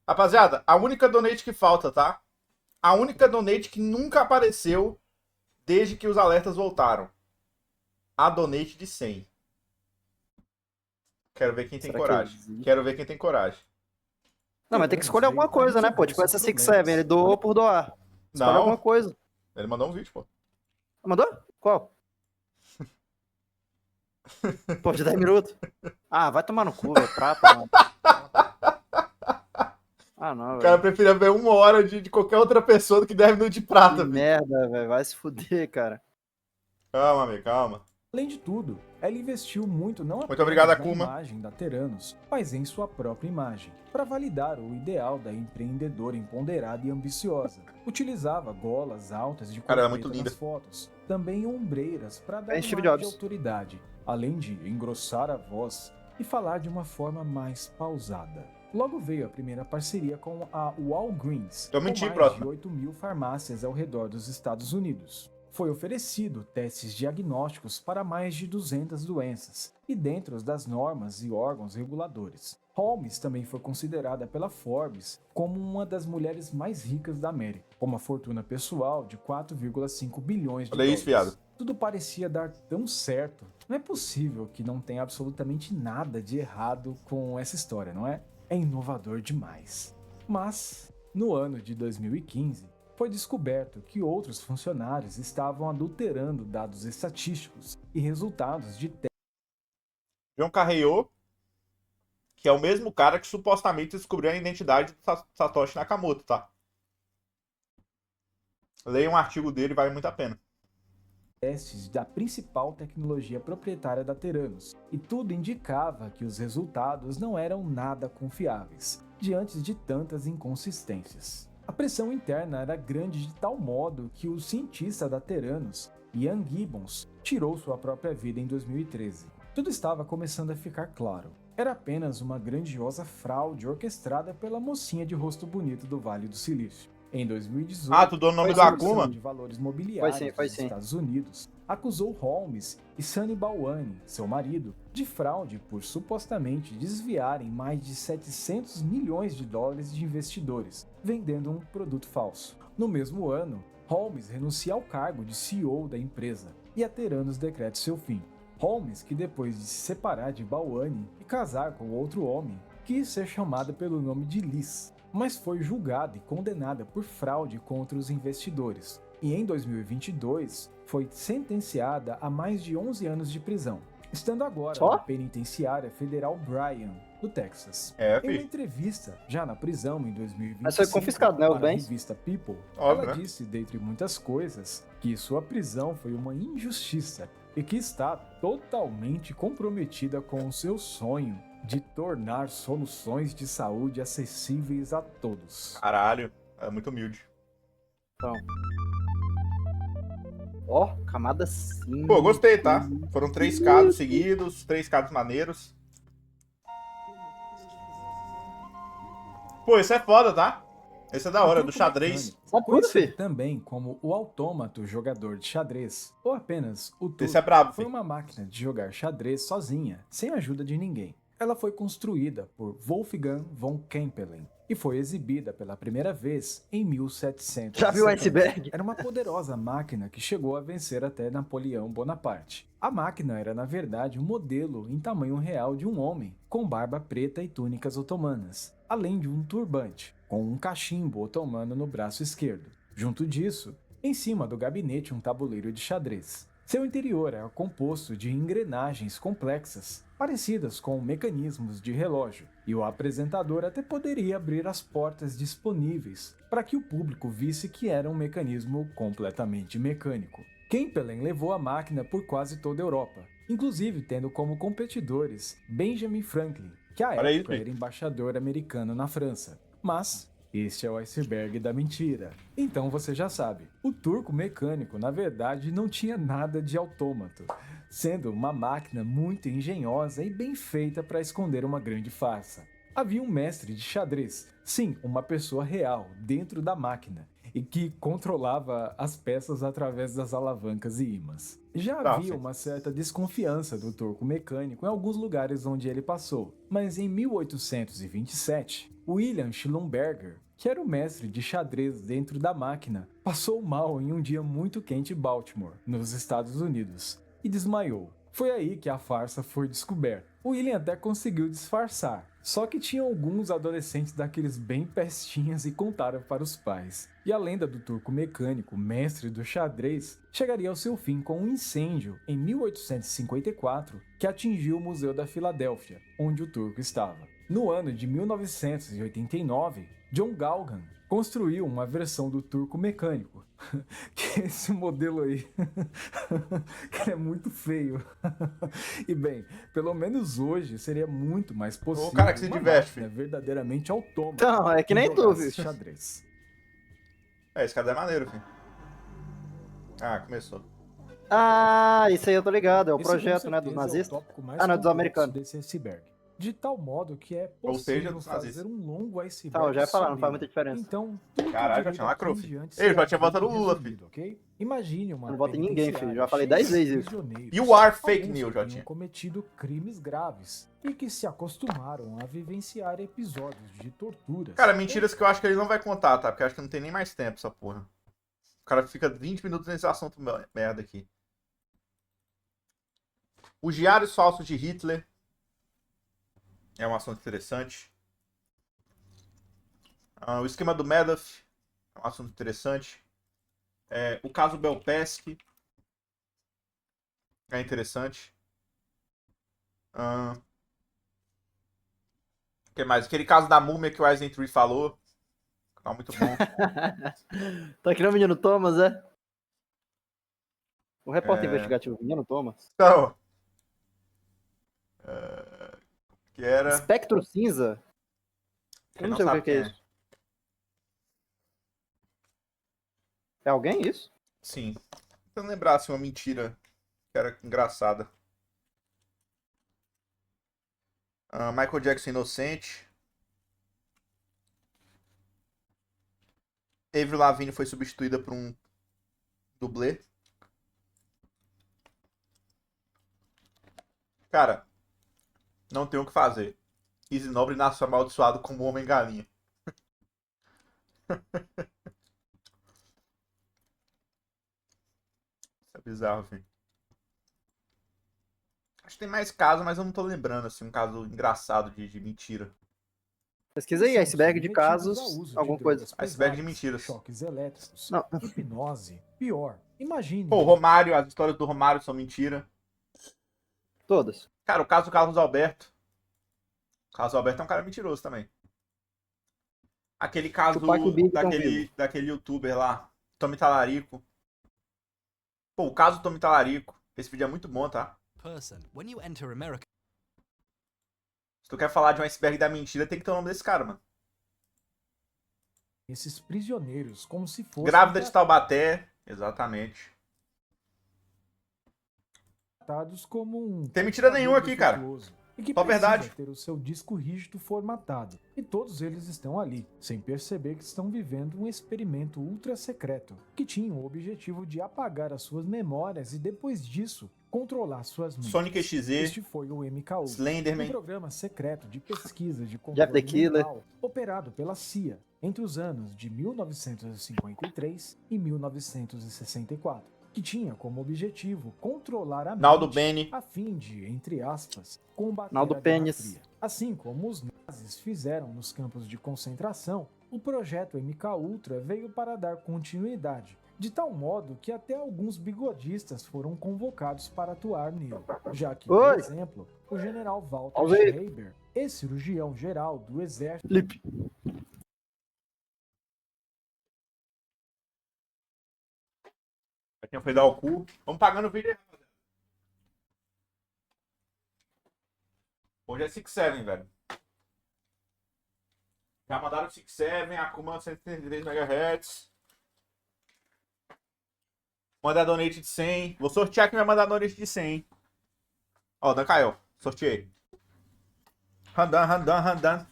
Rapaziada, a única donate que falta, tá? A única donate que nunca apareceu desde que os alertas voltaram. A donate de 100. Quero ver quem tem Será que coragem. existe? Quero ver quem tem coragem. Não, mas tem que escolher alguma coisa, né, pô? Tipo essa 6-7, ele doou por doar. Escolhe Não. alguma coisa. Ele mandou um vídeo, pô. Mandou? Qual? Pô, de 10 minutos. Ah, vai tomar no cu, velho. Prata, mano. Ah, não, O cara velho. preferia ver 1 hora de qualquer outra pessoa do que 10 minutos de prata, Que velho. merda, velho. Vai se fuder, cara. Calma, amigo, calma. Além de tudo, ela investiu muito não apenas obrigado, na Akuma. imagem da Theranos, mas em sua própria imagem, para validar o ideal da empreendedora empoderada e ambiciosa. Utilizava golas altas de Cara, ela é corneta muito linda. nas fotos, também ombreiras para dar É um Steve ar de Jobs. autoridade, além de engrossar a voz e falar de uma forma mais pausada. Logo veio a primeira parceria com a Walgreens, Eu com menti, mais próxima. de 8.000 farmácias ao redor dos Estados Unidos. Foi oferecido testes diagnósticos para mais de 200 doenças, e dentro das normas e órgãos reguladores. Holmes também foi considerada pela Forbes como uma das mulheres mais ricas da América, com uma fortuna pessoal de 4,5 bilhões de Olha isso, dólares. fiado. Tudo parecia dar tão certo. Não é possível que não tenha absolutamente nada de errado com essa história, não é? É inovador demais. Mas, no ano de 2015, foi descoberto que outros funcionários estavam adulterando dados estatísticos e resultados de John Carreiro, que é o mesmo cara que supostamente descobriu a identidade do Satoshi Nakamoto, tá? Leia um artigo dele, vale muito a pena. testes da principal tecnologia proprietária da Theranos, e tudo indicava que os resultados não eram nada confiáveis, diante de tantas inconsistências. A pressão interna era grande de tal modo que o cientista da Theranos, Ian Gibbons, tirou sua própria vida em 2013. Tudo estava começando a ficar claro. Era apenas uma grandiosa fraude orquestrada pela mocinha de rosto bonito do Vale do Silício. Em 2018, Ah, tu deu o nome do Vai sim, Akuma? de valores mobiliários Vai dos sim. Estados Unidos acusou Holmes e Sunny Balwani, seu marido, de fraude por supostamente desviarem mais de 700 milhões de dólares de investidores, vendendo um produto falso. No mesmo ano, Holmes renuncia ao cargo de CEO da empresa e a Theranos decreta seu fim. Holmes, que depois de se separar de Balwani e casar com outro homem, quis ser chamada pelo nome de Liz, mas foi julgada e condenada por fraude contra os investidores, e em 2022 foi sentenciada a mais de 11 anos de prisão. estando agora Só? na penitenciária federal Bryan, no Texas. É, Em uma fi. entrevista, já na prisão em 2025, Mas foi confiscado, né, os para a bens? revista People, Óbvio, ela né? disse, dentre muitas coisas, que sua prisão foi uma injustiça e que está totalmente comprometida com o seu sonho de tornar soluções de saúde acessíveis a todos. Caralho. É muito humilde. Ó, camada 5. Pô, gostei, tá? Foram 3 casos seguidos, 3 casos maneiros. Pô, isso é foda, tá? Esse é da hora, do xadrez. Sabe tudo, Conhecido filho? também como o autômato jogador de xadrez, ou apenas o turco, Esse é brabo, foi filho. uma máquina de jogar xadrez sozinha, sem a ajuda de ninguém. Ela foi construída por Wolfgang von Kempelen e foi exibida pela primeira vez em 1770. Já viu o iceberg? Era uma poderosa máquina que chegou a vencer até Napoleão Bonaparte. A máquina era, na verdade, um modelo em tamanho real de um homem, com barba preta e túnicas otomanas, além de um turbante, com um cachimbo otomano no braço esquerdo. Junto disso, em cima do gabinete um tabuleiro de xadrez. Seu interior era composto de engrenagens complexas, parecidas com mecanismos de relógio, e o apresentador até poderia abrir as portas disponíveis para que o público visse que era um mecanismo completamente mecânico. Kempelen levou a máquina por quase toda a Europa, inclusive tendo como competidores Benjamin Franklin, que à Olha época isso, era embaixador americano na França. Mas este é o iceberg da mentira. Então você já sabe, o turco mecânico na verdade não tinha nada de autômato, sendo uma máquina muito engenhosa e bem feita para esconder uma grande farsa. Havia um mestre de xadrez, sim, uma pessoa real, dentro da máquina, e que controlava as peças através das alavancas e ímãs. Já havia uma certa desconfiança do turco mecânico em alguns lugares onde ele passou, mas em 1827, William Schlumberger, que era o mestre de xadrez dentro da máquina, passou mal em um dia muito quente em Baltimore, nos Estados Unidos, e desmaiou. Foi aí que a farsa foi descoberta. William até conseguiu disfarçar, só que tinha alguns adolescentes daqueles bem pestinhas e contaram para os pais. E a lenda do turco mecânico, mestre do xadrez, chegaria ao seu fim com um incêndio em 1854 que atingiu o Museu da Filadélfia, onde o turco estava. No ano de 1989, John Galgan construiu uma versão do turco mecânico, que é esse modelo aí, que é muito feio. E bem, pelo menos hoje seria muito mais possível O cara que se uma diverte, máquina verdadeiramente autômata. Então, é que nem tu, jogasse viu? xadrez. É, esse cara é maneiro, filho. Ah, começou. Ah, isso aí eu tô ligado. É o Esse, projeto, com né, dos certeza, é o nazistas. tópico mais Ah, não, dos complexo americanos. desse iceberg. De tal modo que é Ou seja, possível dos fazer nazistas. um longo iceberg. Tá, eu já ia falar, não sobre faz ele. muita diferença. Então, tudo Caralho, que eu já tinha digo lacrou, aqui em filho. diante Ei, eu já será tinha votado no dito e Lula, resumido, filho. ok? Imagine uma Eu não voto em ninguém, filho. Já falei penitenciária 10 vezes cheia de isso. prisioneiros, You are fake alguns news, que já tinham tinha. cometido crimes graves e que se acostumaram a vivenciar episódios de torturas. Cara, mentiras que eu acho que ele não vai contar, tá? Porque eu acho que não tem nem mais tempo essa porra. O cara fica 20 minutos nesse assunto merda aqui. Os diários falsos de Hitler. É um assunto interessante. O esquema do Madoff. É um assunto interessante. O caso Belpesky. É interessante. O que mais? Aquele caso da múmia que o Eisen Tree falou. Tá muito bom. Tá aqui no Menino Thomas, é? O repórter É. investigativo Menino Thomas. Então. Que era. Espectro Cinza? Eu não sei o sabe que é quem isso. É alguém isso? Sim. Tentando lembrar assim, uma mentira que era engraçada. Michael Jackson inocente. Avril Lavigne foi substituída por um dublê. Cara, não tem o que fazer. Izzy Nobre nasceu amaldiçoado como Homem-Galinha. Isso é bizarro, filho. Acho que tem mais casos, mas eu não tô lembrando, assim, um caso engraçado de mentira. Pesquisa aí, iceberg de Submetidos a casos, uso de alguma coisa. drogas Iceberg de pesadas, mentiras. Choques elétricos, Não. hipnose. Pior, imagine. Pô, o Romário, as histórias do Romário são mentira. Todas. Cara, o caso do Carlos Alberto. O Carlos Alberto é um cara mentiroso também. Aquele caso Tupac e Big tão vivos. daquele youtuber lá, Tommy Talarico. Pô, o caso do Tommy Talarico. Esse vídeo é muito bom, tá? Person. When you enter America, Se tu quer falar de um iceberg da mentira, tem que ter o nome desse cara, mano. Esses prisioneiros como se fossem Grávida de Taubaté. Exatamente. tratados como um Tem mentira nenhuma aqui, cara. defeituoso e que Só precisa verdade. ter o seu disco rígido formatado. E todos eles estão ali, sem perceber que estão vivendo um experimento ultra secreto, que tinha o objetivo de apagar as suas memórias e depois disso controlar suas mentes. Sonic XZ, Este foi o MK Ultra, um Slenderman. programa secreto de pesquisa de Jeff controle the Killer. mental, operado pela CIA entre os anos de 1953 e 1964, que tinha como objetivo controlar a Naldo mente Bene. a fim de, entre aspas, combater Naldo a Guerra Pênis. Fria. Assim como os nazis fizeram nos campos de concentração, o projeto MK Ultra veio para dar continuidade, de tal modo que até alguns bigodistas foram convocados para atuar nele, já que, por Oi. exemplo, o general Walter Alvei. Schreiber, ex-cirurgião geral do exército, Felipe. Pra quem foi dar o cu. Vamos pagando o vídeo aí, rapaziada. Hoje é 6-7, velho. Já mandaram o 6-7, Akuma 133 MHz. Manda donate de 100. Vou sortear quem vai mandar donate de 100. Ó, Dan Caio. Sorteei. Randan.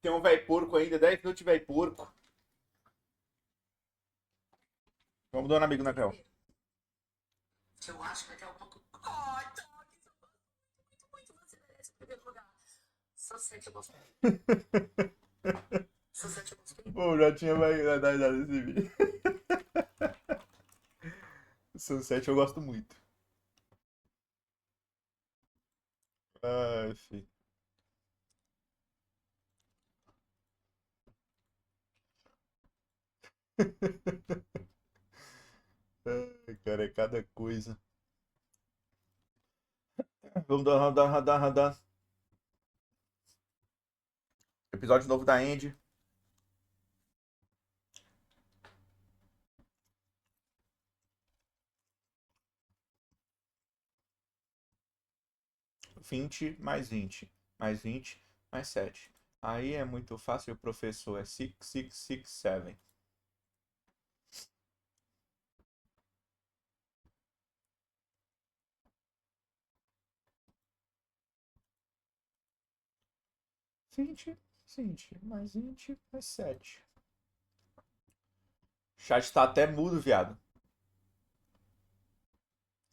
Tem um velho porco ainda. 10 minutos de velho porco. Vamos dar um amigo na Caio. Eu acho que vai ter um pouco. Ai, Dog, eu gosto muito, você merece o primeiro lugar. Só 7 eu gosto muito. Só 7 eu gosto muito. Pô, já tinha vai dar risada nesse vídeo. Sunset eu gosto muito. Ai, filho. Ai, cara, é cada coisa. Vamos dar. Episódio novo da Andy. Mais 20, mais 20, mais 7. Aí é muito fácil, professor. É 6, 6, 6, 7. Mais 20, mais 7. O chat tá até mudo, viado.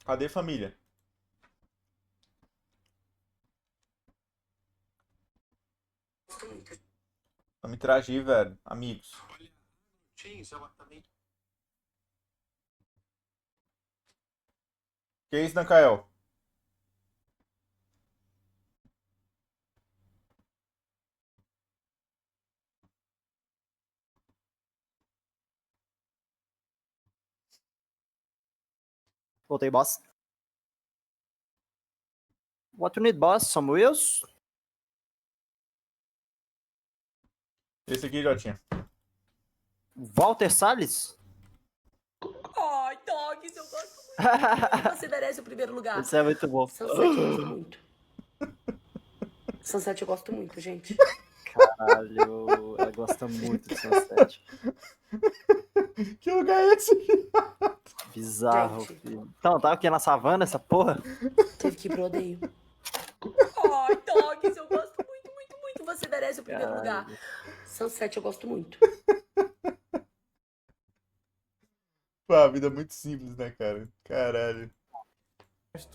Cadê família? Vamos interagir, velho. Amigos. Que isso, Dancael? Voltei, boss. What you need, boss? Some wheels? Esse aqui já tinha. Walter Salles? Ai, Dogs, eu gosto muito. Você merece o primeiro lugar. Isso é muito bom. Sunset eu gosto muito. Sunset eu gosto muito, gente. Caralho, ela gosta muito de Sunset. Que lugar é esse? Bizarro, Gente. filho. Então, tava aqui na savana essa porra? Teve que ir pro rodeio. Ai, Dogs, eu gosto muito, muito, muito. Você merece o primeiro lugar. Sunset eu gosto muito. Pô, a vida é muito simples, né, cara? Caralho.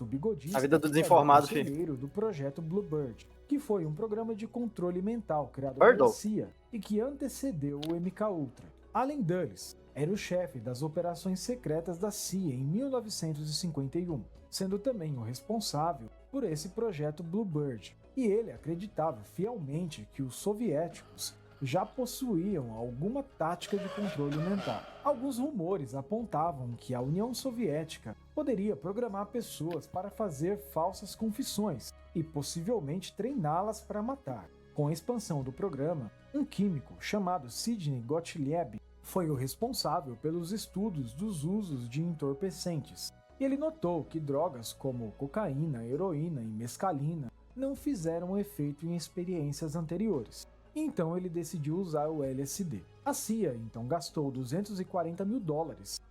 bigodista, A vida do era desinformado, conselheiro do projeto Bluebird, que foi um programa de controle mental criado Birdle. pela CIA e que antecedeu o MK Ultra. Além deles, era o chefe das operações secretas da CIA em 1951, sendo também o responsável por esse projeto Bluebird. E ele acreditava fielmente que os soviéticos já possuíam alguma tática de controle mental. Alguns rumores apontavam que a União Soviética poderia programar pessoas para fazer falsas confissões e possivelmente treiná-las para matar. Com a expansão do programa, um químico chamado Sidney Gottlieb foi o responsável pelos estudos dos usos de entorpecentes. E ele notou que drogas como cocaína, heroína e mescalina não fizeram efeito em experiências anteriores. Então ele decidiu usar o LSD. A CIA então gastou $240 mil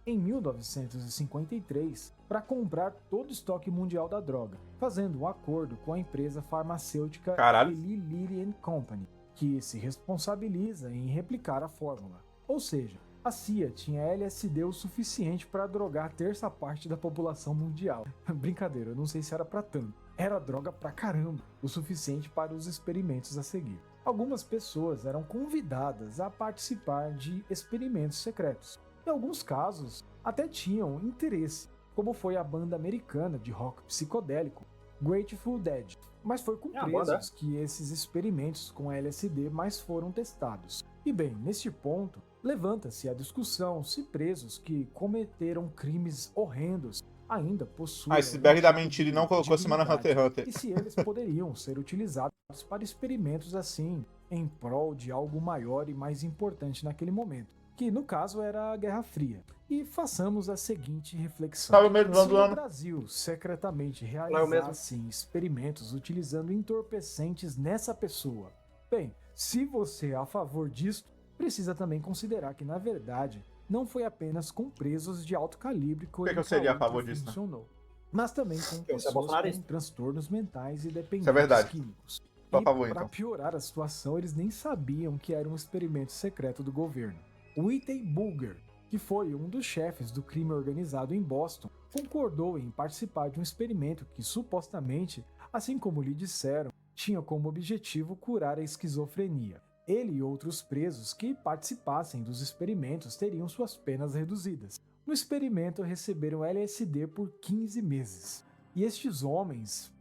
em 1953 para comprar todo o estoque mundial da droga, fazendo um acordo com a empresa farmacêutica Eli Lilly Company, que se responsabiliza em replicar a fórmula. Ou seja, a CIA tinha LSD o suficiente para drogar a terça parte da população mundial. Brincadeira, eu não sei se era para tanto. Era droga pra caramba, o suficiente para os experimentos a seguir. Algumas pessoas eram convidadas a participar de experimentos secretos. Em alguns casos, até tinham interesse, como foi a banda americana de rock psicodélico Grateful Dead. Mas foi com presos que esses experimentos com LSD mais foram testados. E bem, neste ponto, levanta-se a discussão se presos que cometeram crimes horrendos ainda possuem... Iceberg da mentira e não colocou semana Hunter x Hunter. E se eles poderiam ser utilizados para experimentos assim, em prol de algo maior e mais importante naquele momento, que no caso era a Guerra Fria. E façamos a seguinte reflexão. Se o Brasil secretamente realizasse experimentos utilizando entorpecentes nessa pessoa, bem, se você é a favor disto, precisa também considerar que, na verdade, não foi apenas com presos de alto calibre que eu seria a favor disso, funcionou, mas também com pessoas com transtornos mentais e dependentes químicos. E, para piorar a situação, eles nem sabiam que era um experimento secreto do governo. Whitney Bulger, que foi um dos chefes do crime organizado em Boston, concordou em participar de um experimento que, supostamente, assim como lhe disseram, tinha como objetivo curar a esquizofrenia. Ele e outros presos que participassem dos experimentos teriam suas penas reduzidas. No experimento, receberam LSD por 15 meses. E esses homens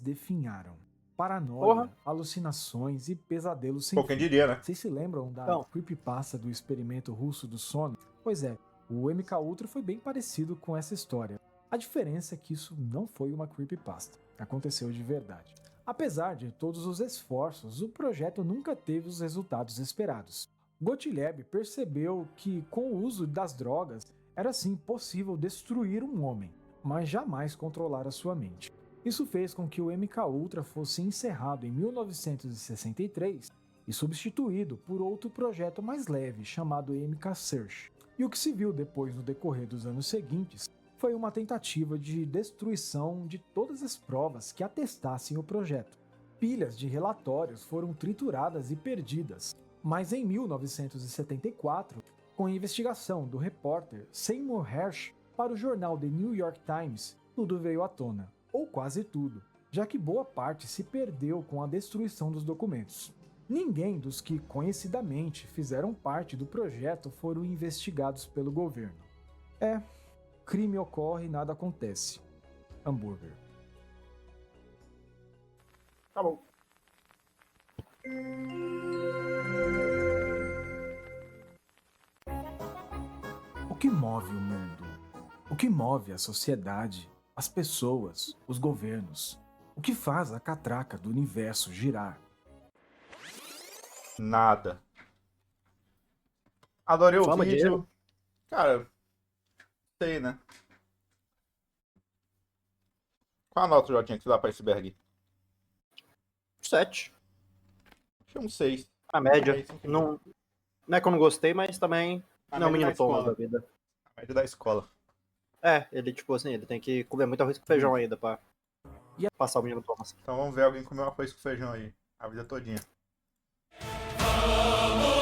definharam. Paranoia, alucinações e pesadelos sem quem diria, né? Vocês se lembram da creepypasta do experimento russo do sono? Pois é, o MKUltra foi bem parecido com essa história. A diferença é que isso não foi uma creepypasta. Aconteceu de verdade. Apesar de todos os esforços, o projeto nunca teve os resultados esperados. Gottlieb percebeu que, com o uso das drogas, era sim possível destruir um homem, mas jamais controlar a sua mente. Isso fez com que o MKUltra fosse encerrado em 1963 e substituído por outro projeto mais leve chamado MKSearch. E o que se viu depois no decorrer dos anos seguintes foi uma tentativa de destruição de todas as provas que atestassem o projeto. Pilhas de relatórios foram trituradas e perdidas, mas em 1974, com a investigação do repórter Seymour Hersh para o jornal The New York Times, tudo veio à tona, ou quase tudo, já que boa parte se perdeu com a destruição dos documentos. Ninguém dos que conhecidamente fizeram parte do projeto foram investigados pelo governo. Crime ocorre e nada acontece. Hambúrguer. Tá bom. O que move o mundo? O que move a sociedade, as pessoas, os governos? O que faz a catraca do universo girar? Nada. Adorei o Fama, vídeo. dinheiro? Cara, sei, né? Qual a nota, Jotinha, que tu dá pra iceberg? 7. Achei um 6. A média. Okay. Não é que eu não gostei, mas também não é o mínimo Thomas da vida. A média da escola. Ele, tipo assim, ele tem que comer muito arroz com feijão ainda pra passar o menino Thomas. Então vamos ver alguém comer um arroz com feijão aí. A vida todinha. Vamos!